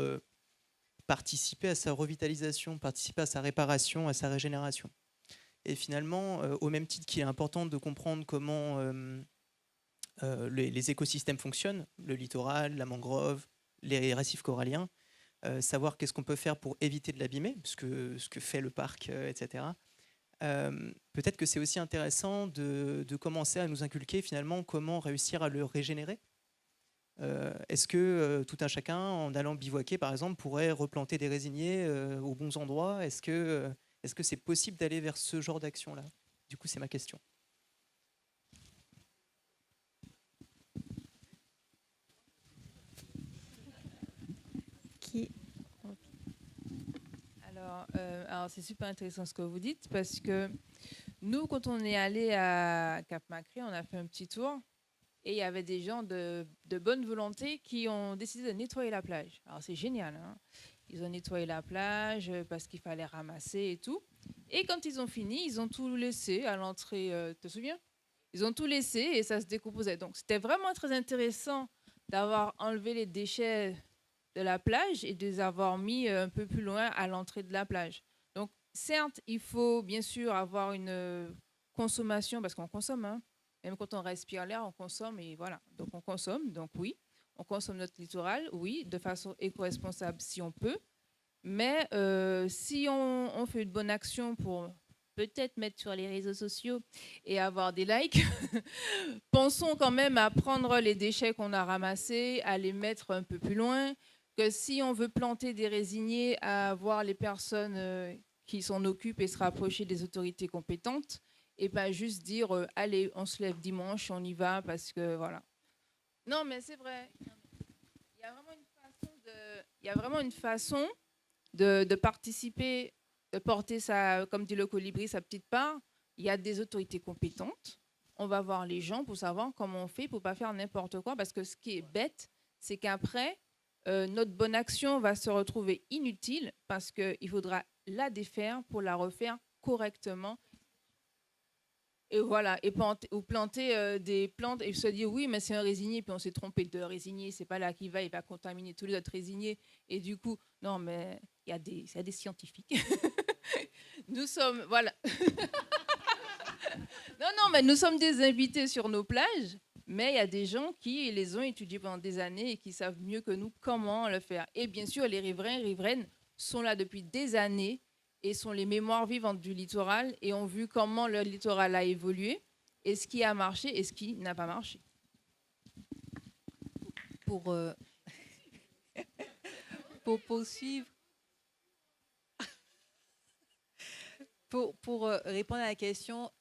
participer à sa revitalisation, participer à sa réparation, à sa régénération? Et finalement, au même titre qu'il est important de comprendre comment les écosystèmes fonctionnent, le littoral, la mangrove, les récifs coralliens, savoir qu'est-ce qu'on peut faire pour éviter de l'abîmer, ce que fait le parc, etc., peut-être que c'est aussi intéressant de commencer à nous inculquer finalement comment réussir à le régénérer. Est-ce que tout un chacun, en allant bivouaquer par exemple, pourrait replanter des résiniers aux bons endroits? Est-ce que c'est possible d'aller vers ce genre d'action-là? Du coup, c'est ma question. Alors c'est super intéressant ce que vous dites parce que nous, quand on est allé à Cap-Macré, on a fait un petit tour et il y avait des gens de bonne volonté qui ont décidé de nettoyer la plage. Alors c'est génial, hein? Ils ont nettoyé la plage parce qu'il fallait ramasser et tout. Et quand ils ont fini, ils ont tout laissé à l'entrée. Te souviens? Ils ont tout laissé et ça se décomposait. Donc c'était vraiment très intéressant d'avoir enlevé les déchets de la plage et de les avoir mis un peu plus loin à l'entrée de la plage. Donc, certes, il faut bien sûr avoir une consommation, parce qu'on consomme, hein. Même quand on respire l'air, on consomme, et voilà. Donc, on consomme, donc oui. On consomme notre littoral, oui, de façon éco-responsable si on peut. Mais si on fait une bonne action pour peut-être mettre sur les réseaux sociaux et avoir des likes, pensons quand même à prendre les déchets qu'on a ramassés, à les mettre un peu plus loin, que si on veut planter des résiniers, à voir les personnes qui s'en occupent et se rapprocher des autorités compétentes, et pas juste dire allez, on se lève dimanche, on y va parce que voilà. Non, mais c'est vrai. Il y a vraiment une façon de participer, de porter sa, comme dit le colibri, sa petite part. Il y a des autorités compétentes. On va voir les gens pour savoir comment on fait pour pas faire n'importe quoi, parce que ce qui est bête, c'est qu'après notre bonne action va se retrouver inutile parce qu'il faudra la défaire pour la refaire correctement. Et voilà, et planter des plantes et se dire oui, mais c'est un résinier, puis on s'est trompé de résinier, c'est pas là qu'il va, il va contaminer tous les autres résiniers. Et du coup, non, mais il y a des scientifiques. Nous sommes, voilà. Non, mais nous sommes des invités sur nos plages. Mais il y a des gens qui les ont étudiés pendant des années et qui savent mieux que nous comment le faire. Et bien sûr, les riverains et riveraines sont là depuis des années et sont les mémoires vivantes du littoral et ont vu comment le littoral a évolué et ce qui a marché et ce qui n'a pas marché. Pour poursuivre, pour répondre à la question,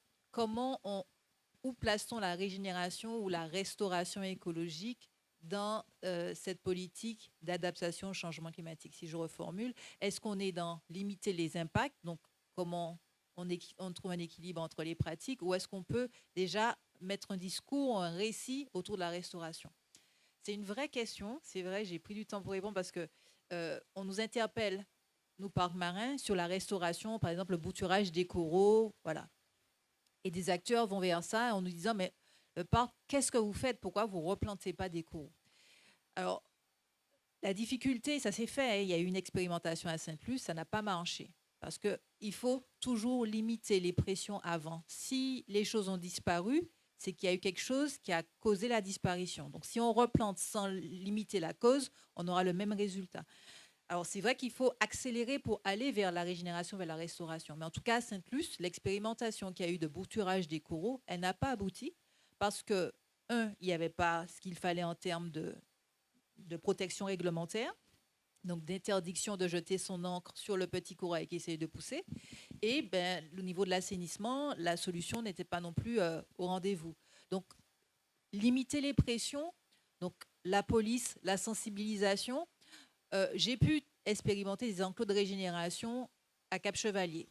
où place-t-on la régénération ou la restauration écologique dans cette politique d'adaptation au changement climatique? Si je reformule, est-ce qu'on est dans limiter les impacts, donc comment on trouve un équilibre entre les pratiques, ou est-ce qu'on peut déjà mettre un discours, un récit autour de la restauration? C'est une vraie question, c'est vrai, j'ai pris du temps pour répondre parce que on nous interpelle, nous parcs marins, sur la restauration, par exemple le bouturage des coraux, voilà. Et des acteurs vont vers ça en nous disant mais par qu'est-ce que vous faites, pourquoi vous ne replantez pas des coraux. Alors, la difficulté, ça s'est fait, hein. Il y a eu une expérimentation à Sainte-Luce, ça n'a pas marché. Parce qu'il faut toujours limiter les pressions avant. Si les choses ont disparu, c'est qu'il y a eu quelque chose qui a causé la disparition. Donc, si on replante sans limiter la cause, on aura le même résultat. Alors, c'est vrai qu'il faut accélérer pour aller vers la régénération, vers la restauration. Mais en tout cas, à Sainte-Luce, l'expérimentation qu'il y a eu de bouturage des coraux, elle n'a pas abouti parce que, il n'y avait pas ce qu'il fallait en termes de protection réglementaire, donc d'interdiction de jeter son encre sur le petit corail qui essayait de pousser. Et au niveau de l'assainissement, la solution n'était pas non plus au rendez-vous. Donc, limiter les pressions, donc la police, la sensibilisation. J'ai pu expérimenter des enclos de régénération à Cap-Chevalier.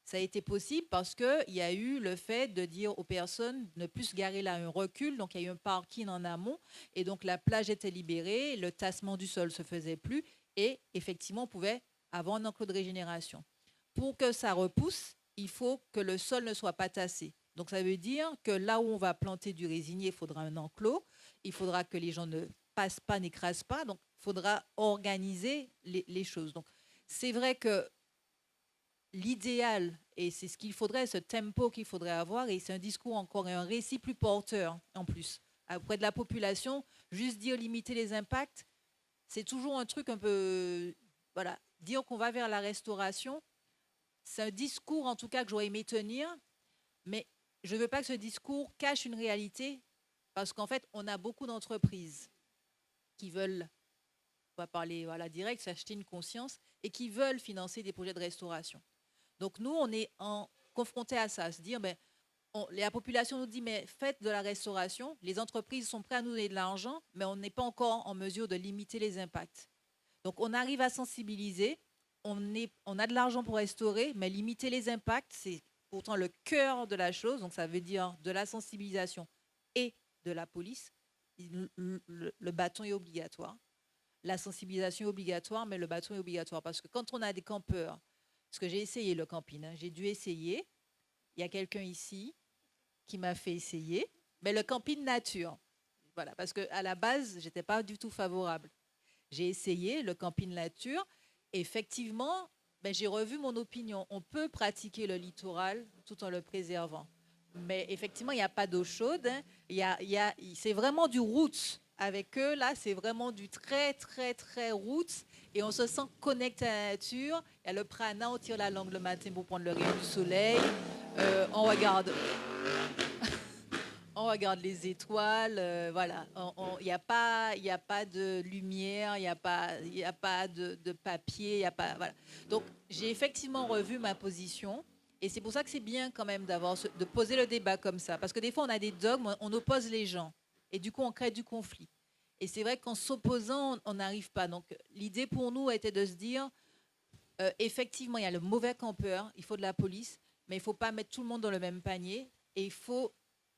Ça a été possible parce qu'il y a eu le fait de dire aux personnes de ne plus se garer là, un recul. Donc, il y a eu un parking en amont. Et donc, la plage était libérée, le tassement du sol ne se faisait plus. Et effectivement, on pouvait avoir un enclos de régénération. Pour que ça repousse, il faut que le sol ne soit pas tassé. Donc, ça veut dire que là où on va planter du résinier, il faudra un enclos. Il faudra que les gens ne passent pas, n'écrasent pas. Donc, il faudra organiser les choses. Donc, c'est vrai que l'idéal, et c'est ce qu'il faudrait, ce tempo qu'il faudrait avoir, et c'est un discours encore et un récit plus porteur en plus. Auprès de la population, juste dire limiter les impacts, c'est toujours un truc un peu... Voilà, dire qu'on va vers la restauration, c'est un discours en tout cas que j'aurais aimé tenir, mais je ne veux pas que ce discours cache une réalité, parce qu'en fait, on a beaucoup d'entreprises qui veulent, on va parler direct, s'acheter une conscience, et qui veulent financer des projets de restauration. Donc nous, on est confrontés à ça, à se dire, la population nous dit, mais faites de la restauration, les entreprises sont prêtes à nous donner de l'argent, mais on n'est pas encore en mesure de limiter les impacts. Donc on arrive à sensibiliser, on a de l'argent pour restaurer, mais limiter les impacts, c'est pourtant le cœur de la chose, donc ça veut dire de la sensibilisation et de la police. Le bâton est obligatoire. La sensibilisation est obligatoire, mais le bâton est obligatoire, parce que quand on a des campeurs, parce que j'ai essayé le camping, hein, j'ai dû essayer. Il y a quelqu'un ici qui m'a fait essayer, mais le camping nature. Voilà, parce qu'à la base, je n'étais pas du tout favorable. J'ai essayé le camping nature. Effectivement, j'ai revu mon opinion. On peut pratiquer le littoral tout en le préservant. Mais effectivement, il n'y a pas d'eau chaude. Hein. C'est vraiment du roots. Avec eux, là, c'est vraiment du très, très, très roots. Et on se sent connecté à la nature. Il y a le prana, on tire la langue le matin pour prendre le rayon du soleil. On regarde les étoiles. Voilà. Il n'y a pas de lumière, il n'y a pas de papier. Voilà. Donc, j'ai effectivement revu ma position. Et c'est pour ça que c'est bien quand même de poser le débat comme ça. Parce que des fois, on a des dogmes, on oppose les gens. Et du coup, on crée du conflit. Et c'est vrai qu'en s'opposant, on n'arrive pas. Donc, l'idée pour nous était de se dire, effectivement, il y a le mauvais campeur, il faut de la police, mais il ne faut pas mettre tout le monde dans le même panier. Et il faut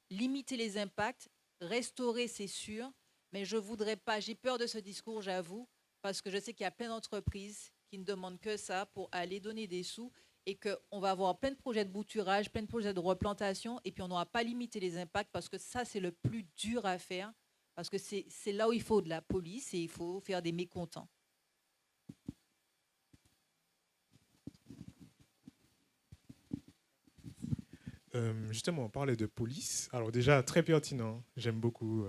limiter les impacts, restaurer, c'est sûr. Mais je ne voudrais pas, j'ai peur de ce discours, j'avoue, parce que je sais qu'il y a plein d'entreprises qui ne demandent que ça pour aller donner des sous. Et qu'on va avoir plein de projets de bouturage, plein de projets de replantation, et puis on n'aura pas limité les impacts, parce que ça, c'est le plus dur à faire, parce que c'est là où il faut de la police et il faut faire des mécontents. Justement, on parlait de police. Alors déjà, très pertinent. J'aime beaucoup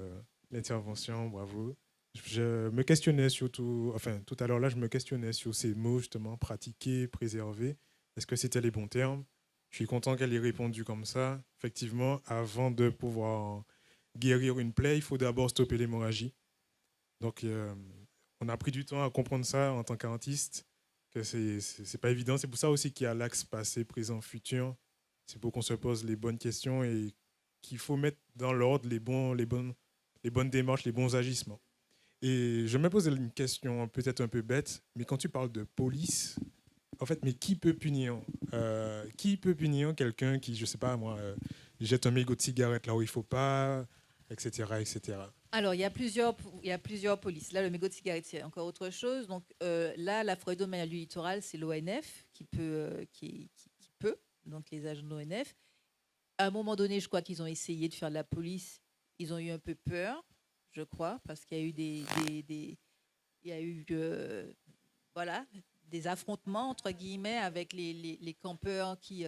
l'intervention, bravo. Je me questionnais surtout, tout à l'heure là, je me questionnais sur ces mots, justement, pratiquer, préserver. Est-ce que c'était les bons termes? Je suis content qu'elle ait répondu comme ça. Effectivement, avant de pouvoir guérir une plaie, il faut d'abord stopper l'hémorragie. Donc, on a pris du temps à comprendre ça en tant qu'artiste, que c'est pas évident. C'est pour ça aussi qu'il y a l'axe passé, présent, futur. C'est pour qu'on se pose les bonnes questions et qu'il faut mettre dans l'ordre les bonnes démarches, les bons agissements. Et je me posais une question peut-être un peu bête, mais quand tu parles de police... En fait, mais qui peut punir quelqu'un qui, je sais pas moi, jette un mégot de cigarette là où il faut pas, etc., etc. Alors, il y a plusieurs polices. Là, le mégot de cigarette, c'est encore autre chose. Donc là, la forêt domaniale du littoral, c'est l'ONF qui peut, donc les agents de l'ONF. À un moment donné, je crois qu'ils ont essayé de faire de la police. ils ont eu un peu peur, je crois, parce qu'il y a eu il y a eu voilà, des affrontements, entre guillemets, avec les campeurs qui...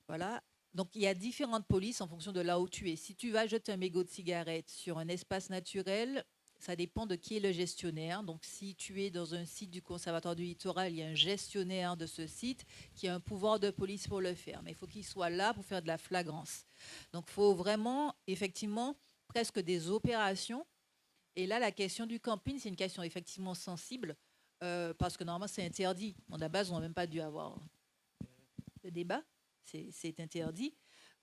voilà. Donc, il y a différentes polices en fonction de là où tu es. Si tu vas jeter un mégot de cigarette sur un espace naturel, ça dépend de qui est le gestionnaire. Donc, si tu es dans un site du Conservatoire du Littoral, il y a un gestionnaire de ce site qui a un pouvoir de police pour le faire. Mais il faut qu'il soit là pour faire de la flagrance. Donc, il faut vraiment, effectivement, presque des opérations. Et là, la question du camping, c'est une question effectivement sensible parce que normalement, c'est interdit. Bon, à la base, on n'a même pas dû avoir de débat. C'est interdit.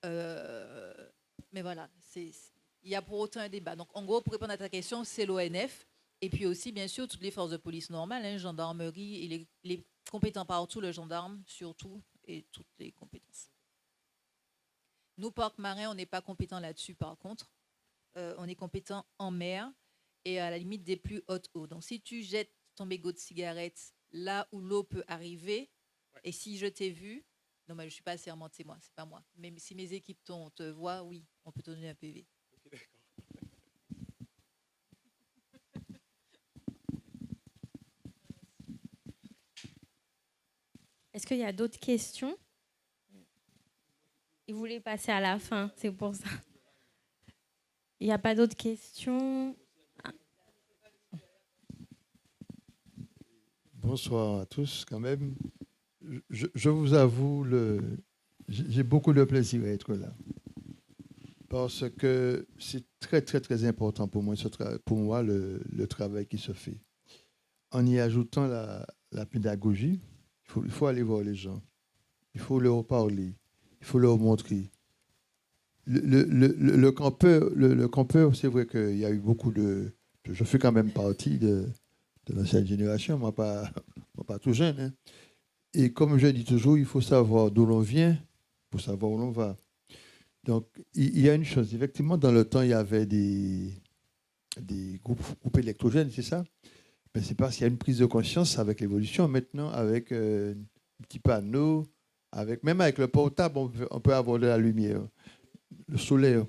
Mais voilà, il y a pour autant un débat. Donc, en gros, pour répondre à ta question, c'est l'ONF. Et puis aussi, bien sûr, toutes les forces de police normales, hein, gendarmerie, et les compétents partout, le gendarme surtout, et toutes les compétences. Nous, parc marin, on n'est pas compétents là-dessus, par contre. On est compétents en mer et à la limite des plus hautes eaux. Donc, si tu jettes ton mégot de cigarette là où l'eau peut arriver, et si je t'ai vu, non, mais je ne suis pas assermentée, moi, c'est pas moi. Mais si mes équipes te voient, oui, on peut te donner un PV. Ok, d'accord. Est-ce qu'il y a d'autres questions? Ils voulaient passer à la fin, c'est pour ça. Il n'y a pas d'autres questions? Bonsoir à tous, quand même. Je vous avoue, j'ai beaucoup de plaisir à être là. Parce que c'est très, très, très important pour moi, le travail qui se fait. En y ajoutant la pédagogie, il faut aller voir les gens. Il faut leur parler. Il faut leur montrer. Le campeur, c'est vrai qu'il y a eu beaucoup de... Je fais quand même partie de l'ancienne génération, moi pas tout jeune. Hein. Et comme je dis toujours, il faut savoir d'où l'on vient pour savoir où l'on va. Donc, il y a une chose. Effectivement, dans le temps, il y avait des groupes électrogènes, c'est ça? Mais c'est parce qu'il y a une prise de conscience avec l'évolution. Maintenant, avec un petit panneau, même avec le portable, on peut avoir de la lumière, le solaire.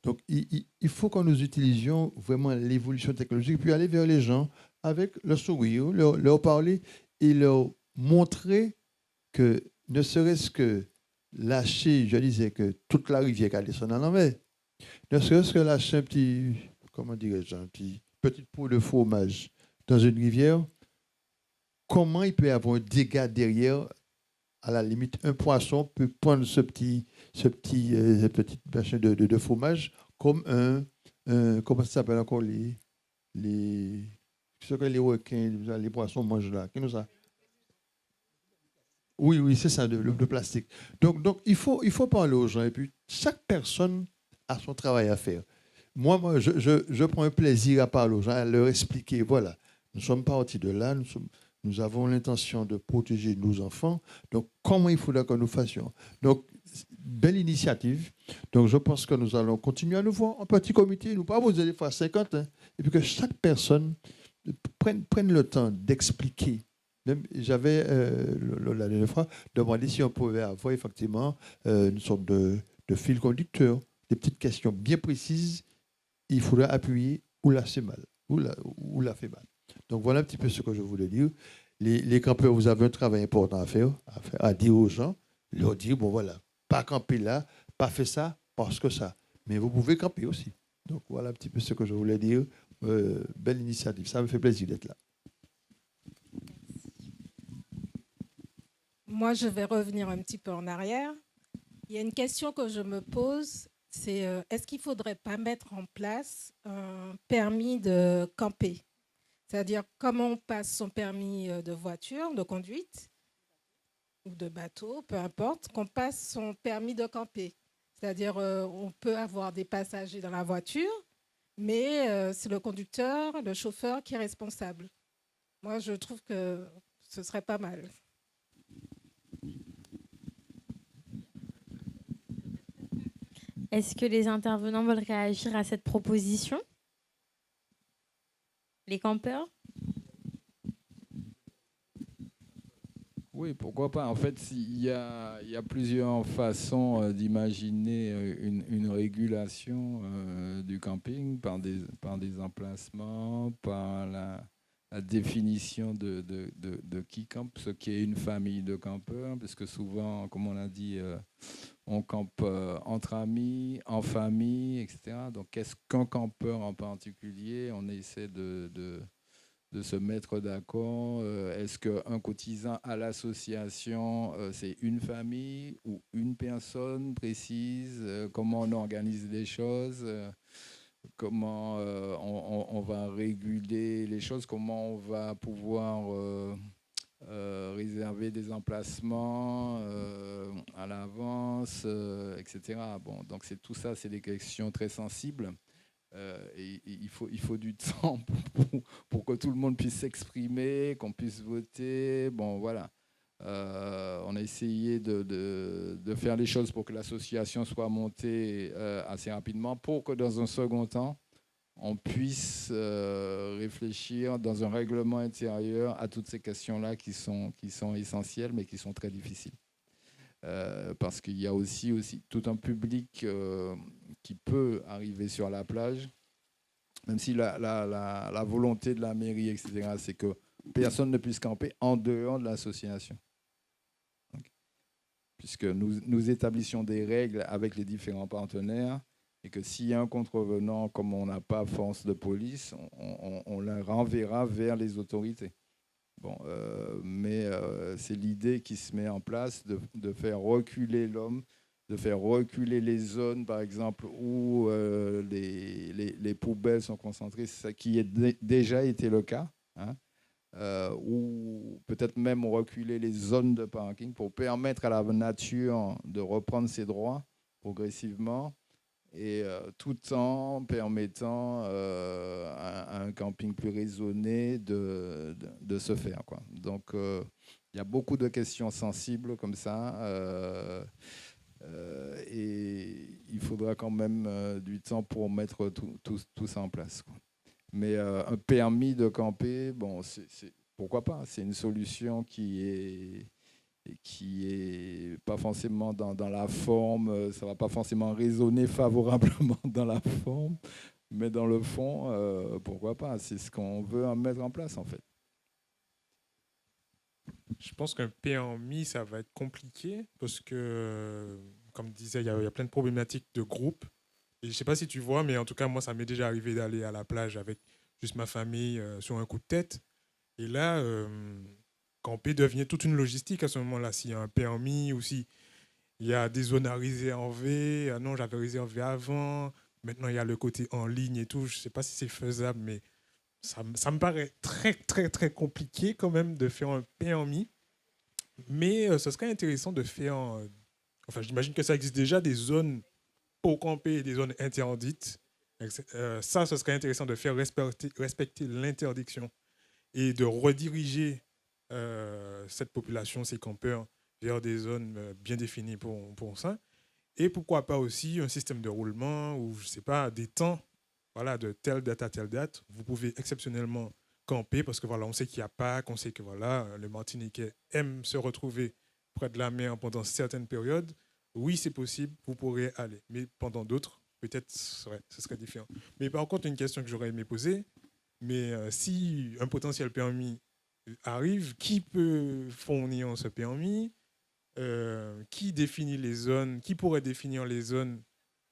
Donc, il faut que nous utilisions vraiment l'évolution technologique, puis aller vers les gens avec le sourire, leur parler et leur montrer que, ne serait-ce que lâcher, je disais que toute la rivière qui descend dans la mer, ne serait-ce que lâcher un petit, comment dirais-je, petite peau de fromage dans une rivière, comment il peut y avoir un dégât derrière? À la limite, un poisson peut prendre ce petit machin de fromage comme comment ça s'appelle encore ce que les requins, les poissons mangent là. Qu'est-ce que ça? Oui, c'est ça, de plastique. Donc il faut parler aux gens. Et puis, chaque personne a son travail à faire. Moi je prends un plaisir à parler aux gens, à leur expliquer, voilà, nous sommes partis de là, nous avons l'intention de protéger nos enfants. Donc, comment il faudra que nous fassions? Donc, belle initiative. Donc, je pense que nous allons continuer à nous voir en petit comité. Nous ne pouvons pas vous aller faire 50. Hein, et puis que chaque personne prenne le temps d'expliquer. J'avais, la dernière fois, demandé si on pouvait avoir effectivement une sorte de fil conducteur, des petites questions bien précises. Il faudra appuyer où là c'est mal, où là fait mal. Donc, voilà un petit peu ce que je voulais dire. Les campeurs, vous avez un travail important à faire, à dire aux gens, leur dire, bon voilà, pas camper là, pas faire ça, parce que ça. Mais vous pouvez camper aussi. Donc, voilà un petit peu ce que je voulais dire. Belle initiative, ça me fait plaisir d'être là. Moi, je vais revenir un petit peu en arrière. Il y a une question que je me pose, c'est est-ce qu'il ne faudrait pas mettre en place un permis de camper? C'est-à-dire, comment on passe son permis de voiture, de conduite, ou de bateau, peu importe, qu'on passe son permis de camper. C'est-à-dire, on peut avoir des passagers dans la voiture, mais c'est le conducteur, le chauffeur qui est responsable. Moi, je trouve que ce serait pas mal. Est-ce que les intervenants veulent réagir à cette proposition? Les campeurs? Oui, pourquoi pas. En fait, il y a plusieurs façons d'imaginer une régulation du camping par des emplacements, par la définition de qui campe, ce qui est une famille de campeurs, parce que souvent, comme on l'a dit, on campe entre amis, en famille, etc. Donc, qu'est-ce qu'un campeur en particulier? On essaie de se mettre d'accord. Est-ce qu'un cotisant à l'association, c'est une famille ou une personne précise? Comment on organise les choses? Comment on va réguler les choses? Comment on va pouvoir réserver des emplacements à l'avance, etc. Bon, donc tout ça, c'est des questions très sensibles. Et il faut du temps pour que tout le monde puisse s'exprimer, qu'on puisse voter. Bon, voilà. On a essayé de faire les choses pour que l'association soit montée assez rapidement, pour que dans un second temps, on puisse réfléchir dans un règlement intérieur à toutes ces questions-là qui sont essentielles, mais qui sont très difficiles. Parce qu'il y a aussi tout un public qui peut arriver sur la plage, même si la volonté de la mairie, etc., c'est que personne ne puisse camper en dehors de l'association. Puisque nous établissions des règles avec les différents partenaires, et que s'il y a un contrevenant, comme on n'a pas force de police, on la renverra vers les autorités. Bon, mais c'est l'idée qui se met en place de faire reculer l'homme, de faire reculer les zones, par exemple, où les poubelles sont concentrées, ce qui a déjà été le cas, hein, ou peut-être même reculer les zones de parking pour permettre à la nature de reprendre ses droits progressivement, et tout en permettant à un camping plus raisonné de se faire, quoi. Donc, il y a beaucoup de questions sensibles comme ça, et il faudra quand même du temps pour mettre tout ça en place, quoi. Mais un permis de camper, bon, pourquoi pas? C'est une solution qui est pas forcément dans la forme, ça va pas forcément résonner favorablement dans la forme, mais dans le fond, pourquoi pas? C'est ce qu'on veut mettre en place, en fait. Je pense qu'un permis, ça va être compliqué parce que, comme je disais, il y a plein de problématiques de groupe. Et je ne sais pas si tu vois, mais en tout cas, moi, ça m'est déjà arrivé d'aller à la plage avec juste ma famille sur un coup de tête. Et là, camper devient toute une logistique à ce moment-là. S'il y a un permis ou s'il y a des zones à réserver. Ah non, j'avais réservé avant. Maintenant, il y a le côté en ligne et tout. Je ne sais pas si c'est faisable, mais ça me paraît très, très, très compliqué quand même de faire un permis. Mais ce serait intéressant de faire... Enfin, j'imagine que ça existe déjà, des zones pour camper et des zones interdites. Ça, ce serait intéressant de faire respecter l'interdiction et de rediriger cette population, ces campeurs, vers des zones bien définies pour ça. Et pourquoi pas aussi un système de roulement ou, je ne sais pas, des temps, voilà, de telle date à telle date. Vous pouvez exceptionnellement camper parce que voilà, on sait qu'il y a Pâques, on sait que voilà, le Martiniquais aime se retrouver près de la mer pendant certaines périodes. Oui, c'est possible, vous pourrez aller. Mais pendant d'autres, peut-être ce serait différent. Mais par contre, une question que j'aurais aimé poser, mais si un potentiel permis arrive, qui peut fournir ce permis? Qui définit les zones? Qui pourrait définir les zones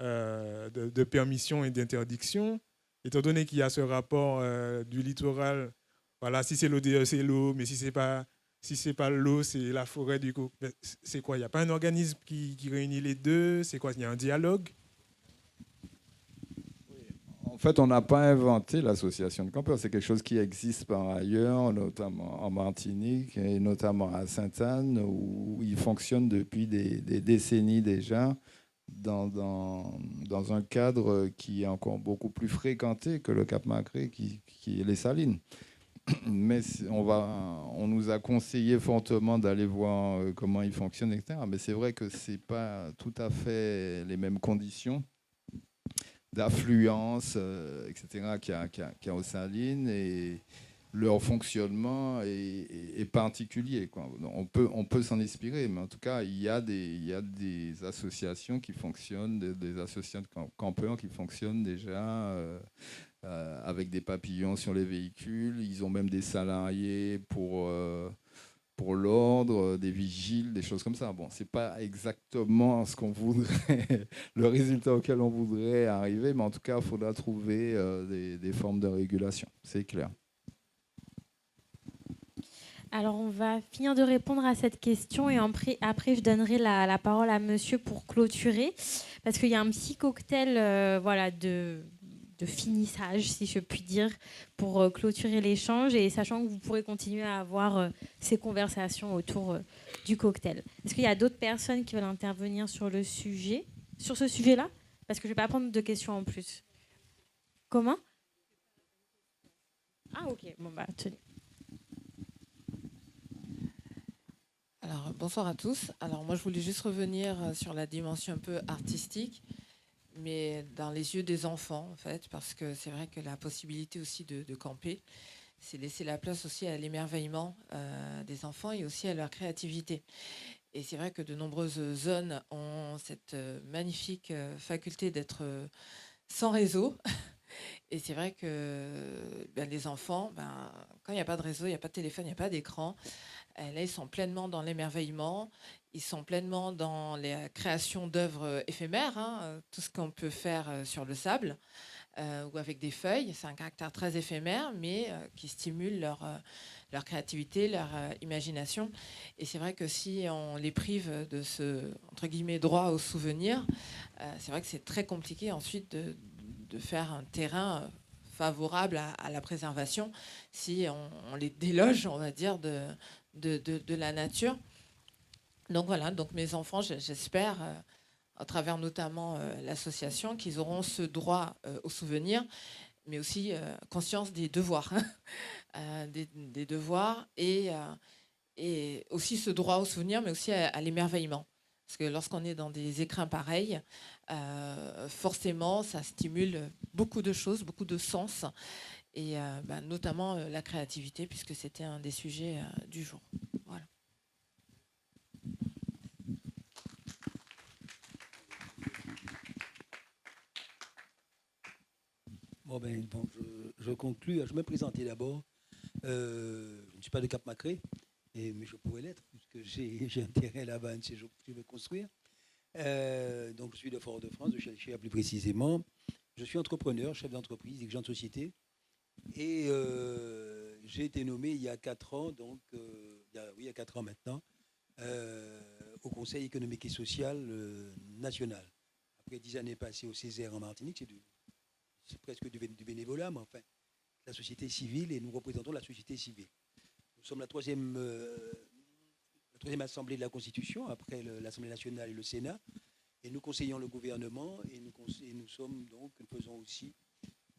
de permission et d'interdiction? Étant donné qu'il y a ce rapport du littoral, voilà, si c'est l'ODE, c'est l'eau, mais si c'est pas l'eau, c'est la forêt, du coup. C'est quoi? Il n'y a pas un organisme qui réunit les deux? C'est quoi? Il y a un dialogue? En fait, on n'a pas inventé l'association de campeurs. C'est quelque chose qui existe par ailleurs, notamment en Martinique et notamment à Sainte-Anne, où il fonctionne depuis des décennies déjà, dans un cadre qui est encore beaucoup plus fréquenté que le Cap-Macré, qui est les Salines. Mais on nous a conseillé fortement d'aller voir comment il fonctionne, etc. Mais c'est vrai que ce n'est pas tout à fait les mêmes conditions d'affluence, etc., qu'il y a aux Salines. Et leur fonctionnement est particulier, quoi. On peut s'en inspirer, mais en tout cas, il y a des associations qui fonctionnent, des associations de campeurs qui fonctionnent déjà avec des papillons sur les véhicules. Ils ont même des salariés pour l'ordre, des vigiles, des choses comme ça. Bon, c'est pas exactement ce qu'on voudrait, le résultat auquel on voudrait arriver, mais en tout cas, il faudra trouver des formes de régulation, c'est clair. Alors, on va finir de répondre à cette question et après je donnerai la parole à monsieur pour clôturer, parce qu'il y a un petit cocktail de finissage, si je puis dire, pour clôturer l'échange, et sachant que vous pourrez continuer à avoir ces conversations autour du cocktail. Est-ce qu'il y a d'autres personnes qui veulent intervenir sur ce sujet-là? Parce que je ne vais pas prendre de questions en plus. Comment? Ah, ok. Bon, bah, tenez. Alors, bonsoir à tous. Alors, moi, je voulais juste revenir sur la dimension un peu artistique, mais dans les yeux des enfants, en fait, parce que c'est vrai que la possibilité aussi de camper, c'est laisser la place aussi à l'émerveillement des enfants et aussi à leur créativité. Et c'est vrai que de nombreuses zones ont cette magnifique faculté d'être sans réseau. Et c'est vrai que les enfants, quand il n'y a pas de réseau, il n'y a pas de téléphone, il n'y a pas d'écran, là, ils sont pleinement dans l'émerveillement, ils sont pleinement dans la création d'œuvres éphémères, tout ce qu'on peut faire sur le sable ou avec des feuilles. C'est un caractère très éphémère, mais qui stimule leur créativité, leur imagination. Et c'est vrai que si on les prive de ce, entre guillemets, droit au souvenir, c'est vrai que c'est très compliqué ensuite de faire un terrain favorable à la préservation si on les déloge, on va dire, de la nature. Donc voilà, donc mes enfants, j'espère, à travers notamment l'association, qu'ils auront ce droit au souvenir, mais aussi conscience des devoirs, des devoirs et aussi ce droit au souvenir, mais aussi à l'émerveillement. Parce que lorsqu'on est dans des écrins pareils, forcément, ça stimule beaucoup de choses, beaucoup de sens, et notamment la créativité, puisque c'était un des sujets du jour. Voilà. Bon, je conclus. Je vais me présenter d'abord. Je ne suis pas de Cap-Macré, mais je pourrais l'être, puisque j'ai un terrain là-bas, un de ces jours que je vais construire. Donc, je suis de Fort-de-France, de Chelchia plus précisément. Je suis entrepreneur, chef d'entreprise, dirigeant de société. Et j'ai été nommé il y a 4 ans, donc il y a 4 ans maintenant, au Conseil économique et social national. Après 10 années passées au Césaire en Martinique, c'est presque du bénévolat, mais enfin, la société civile, et nous représentons la société civile. Nous sommes la troisième assemblée de la Constitution, après l'Assemblée nationale et le Sénat, et nous conseillons le gouvernement, et nous faisons aussi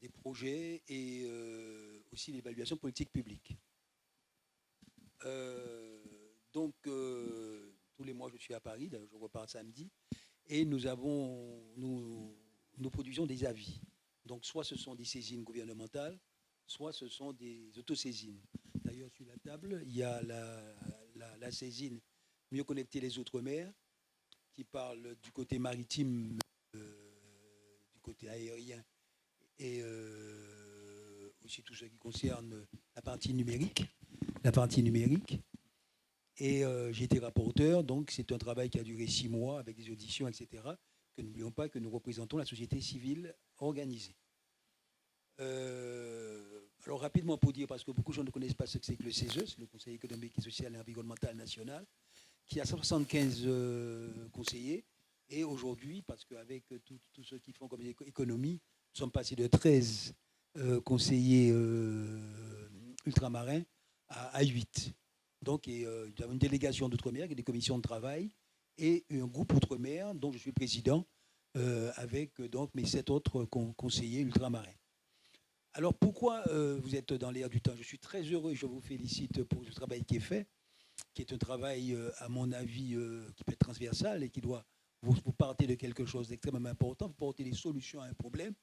des projets et aussi l'évaluation politique publique. Tous les mois, je suis à Paris, je repars samedi, et nous produisons des avis. Donc, soit ce sont des saisines gouvernementales, soit ce sont des autosaisines. D'ailleurs, sur la table, il y a la saisine Mieux connecter les Outre-mer, qui parle du côté maritime, du côté aérien, et aussi tout ce qui concerne la partie numérique. Et j'ai été rapporteur, donc c'est un travail qui a duré 6 mois avec des auditions, etc. Que n'oublions pas que nous représentons la société civile organisée. Alors rapidement pour dire, parce que beaucoup de gens ne connaissent pas ce que c'est que le CESE, c'est le Conseil économique et social et environnemental national, qui a 75 conseillers. Et aujourd'hui, parce qu'avec tous ceux qui font comme économie, nous sommes passés de 13 conseillers ultramarins à 8. Donc, nous avons une délégation d'outre-mer, des commissions de travail, et un groupe outre-mer dont je suis président, avec donc mes 7 autres conseillers ultramarins. Alors, pourquoi vous êtes dans l'air du temps? Je suis très heureux et je vous félicite pour le travail qui est fait, qui est un travail, à mon avis, qui peut être transversal et qui doit vous parler de quelque chose d'extrêmement important, vous porter des solutions à un problème.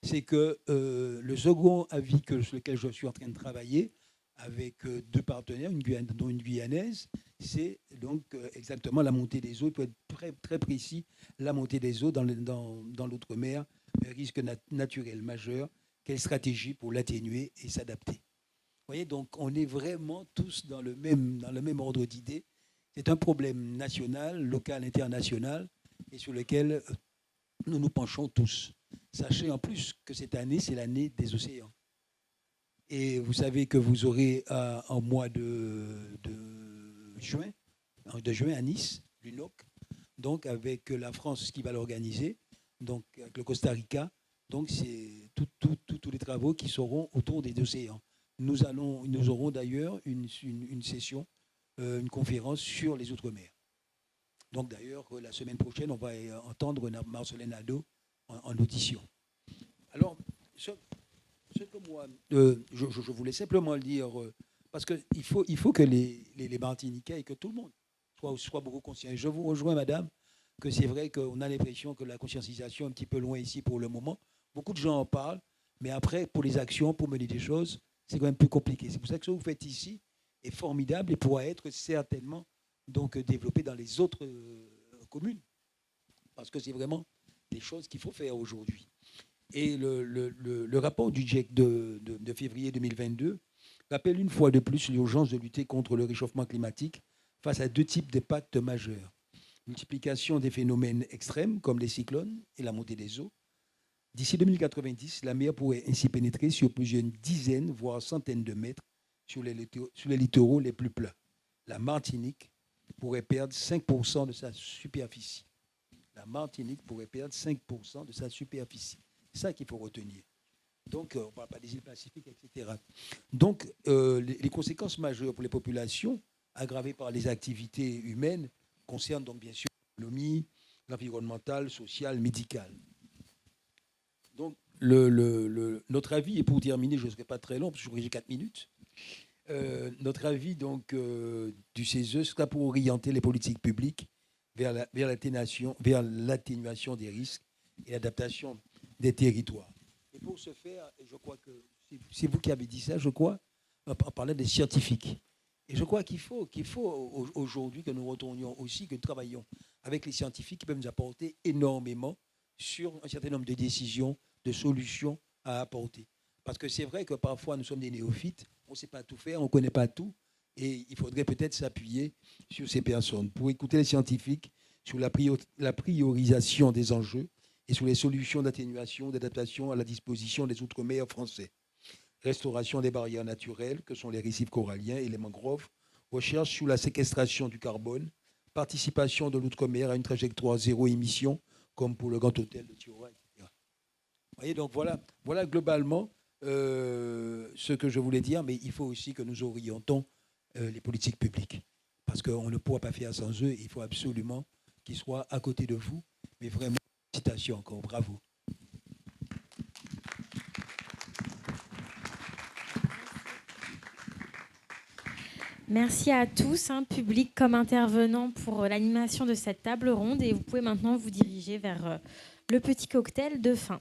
C'est que le second avis sur lequel je suis en train de travailler avec deux partenaires, dont une guyanaise. C'est donc exactement la montée des eaux. Il faut être très, très précis. La montée des eaux dans l'outre-mer, un risque naturel majeur. Quelle stratégie pour l'atténuer et s'adapter? Vous voyez, donc on est vraiment tous dans le même ordre d'idées. C'est un problème national, local, international, et sur lequel nous nous penchons tous. Sachez en plus que cette année, c'est l'année des océans. Et vous savez que vous aurez en mois de juin à Nice, l'UNOC, donc avec la France qui va l'organiser, donc avec le Costa Rica. Donc c'est tous les travaux qui seront autour des océans. Nous aurons d'ailleurs une session, une conférence sur les Outre-mer. Donc d'ailleurs, la semaine prochaine, on va entendre Marcelin Nadeau en audition. Alors, ce que moi, je voulais simplement le dire, parce qu'il faut que les Martiniquais et que tout le monde soit beaucoup conscient. Et je vous rejoins, madame, que c'est vrai qu'on a l'impression que la conscientisation est un petit peu loin ici pour le moment. Beaucoup de gens en parlent, mais après, pour les actions, pour mener des choses, c'est quand même plus compliqué. C'est pour ça que ce que vous faites ici est formidable et pourra être certainement donc développé dans les autres communes. Parce que c'est vraiment des choses qu'il faut faire aujourd'hui. Et le rapport du GIEC de février 2022 rappelle une fois de plus l'urgence de lutter contre le réchauffement climatique face à deux types d'impacts majeurs. Multiplication des phénomènes extrêmes comme les cyclones et la montée des eaux. D'ici 2090, la mer pourrait ainsi pénétrer sur plusieurs dizaines, voire centaines de mètres sur les littoraux les plus plats. La Martinique pourrait perdre 5% de sa superficie. La Martinique pourrait perdre 5% de sa superficie. C'est ça qu'il faut retenir. Donc, on ne parle pas des îles Pacifiques, etc. Donc, les conséquences majeures pour les populations, aggravées par les activités humaines, concernent donc bien sûr l'économie, l'environnemental, social, médical. Donc, notre avis, et pour terminer, je ne serai pas très long, parce que j'ai 4 minutes, notre avis donc, du CESE sera pour orienter les politiques publiques vers l'atténuation des risques et l'adaptation des territoires. Et pour ce faire, je crois que c'est vous qui avez dit ça, je crois, en parlant des scientifiques. Et je crois qu'il faut aujourd'hui que nous retournions aussi, que nous travaillions avec les scientifiques qui peuvent nous apporter énormément sur un certain nombre de décisions, de solutions à apporter. Parce que c'est vrai que parfois nous sommes des néophytes, on ne sait pas tout faire, on ne connaît pas tout, et il faudrait peut-être s'appuyer sur ces personnes pour écouter les scientifiques sur la priorisation des enjeux et sur les solutions d'atténuation, d'adaptation à la disposition des outre-mer français. Restauration des barrières naturelles, que sont les récifs coralliens et les mangroves, recherche sur la séquestration du carbone, participation de l'outre-mer à une trajectoire zéro émission, comme pour le Grand Hôtel de Tioura, etc. Vous voyez, donc voilà globalement ce que je voulais dire, mais il faut aussi que nous orientons les politiques publiques, parce qu'on ne pourra pas faire sans eux, il faut absolument qu'ils soient à côté de vous, mais vraiment, félicitations encore, bravo. Merci à tous, public comme intervenants, pour l'animation de cette table ronde. Et vous pouvez maintenant vous diriger vers le petit cocktail de fin.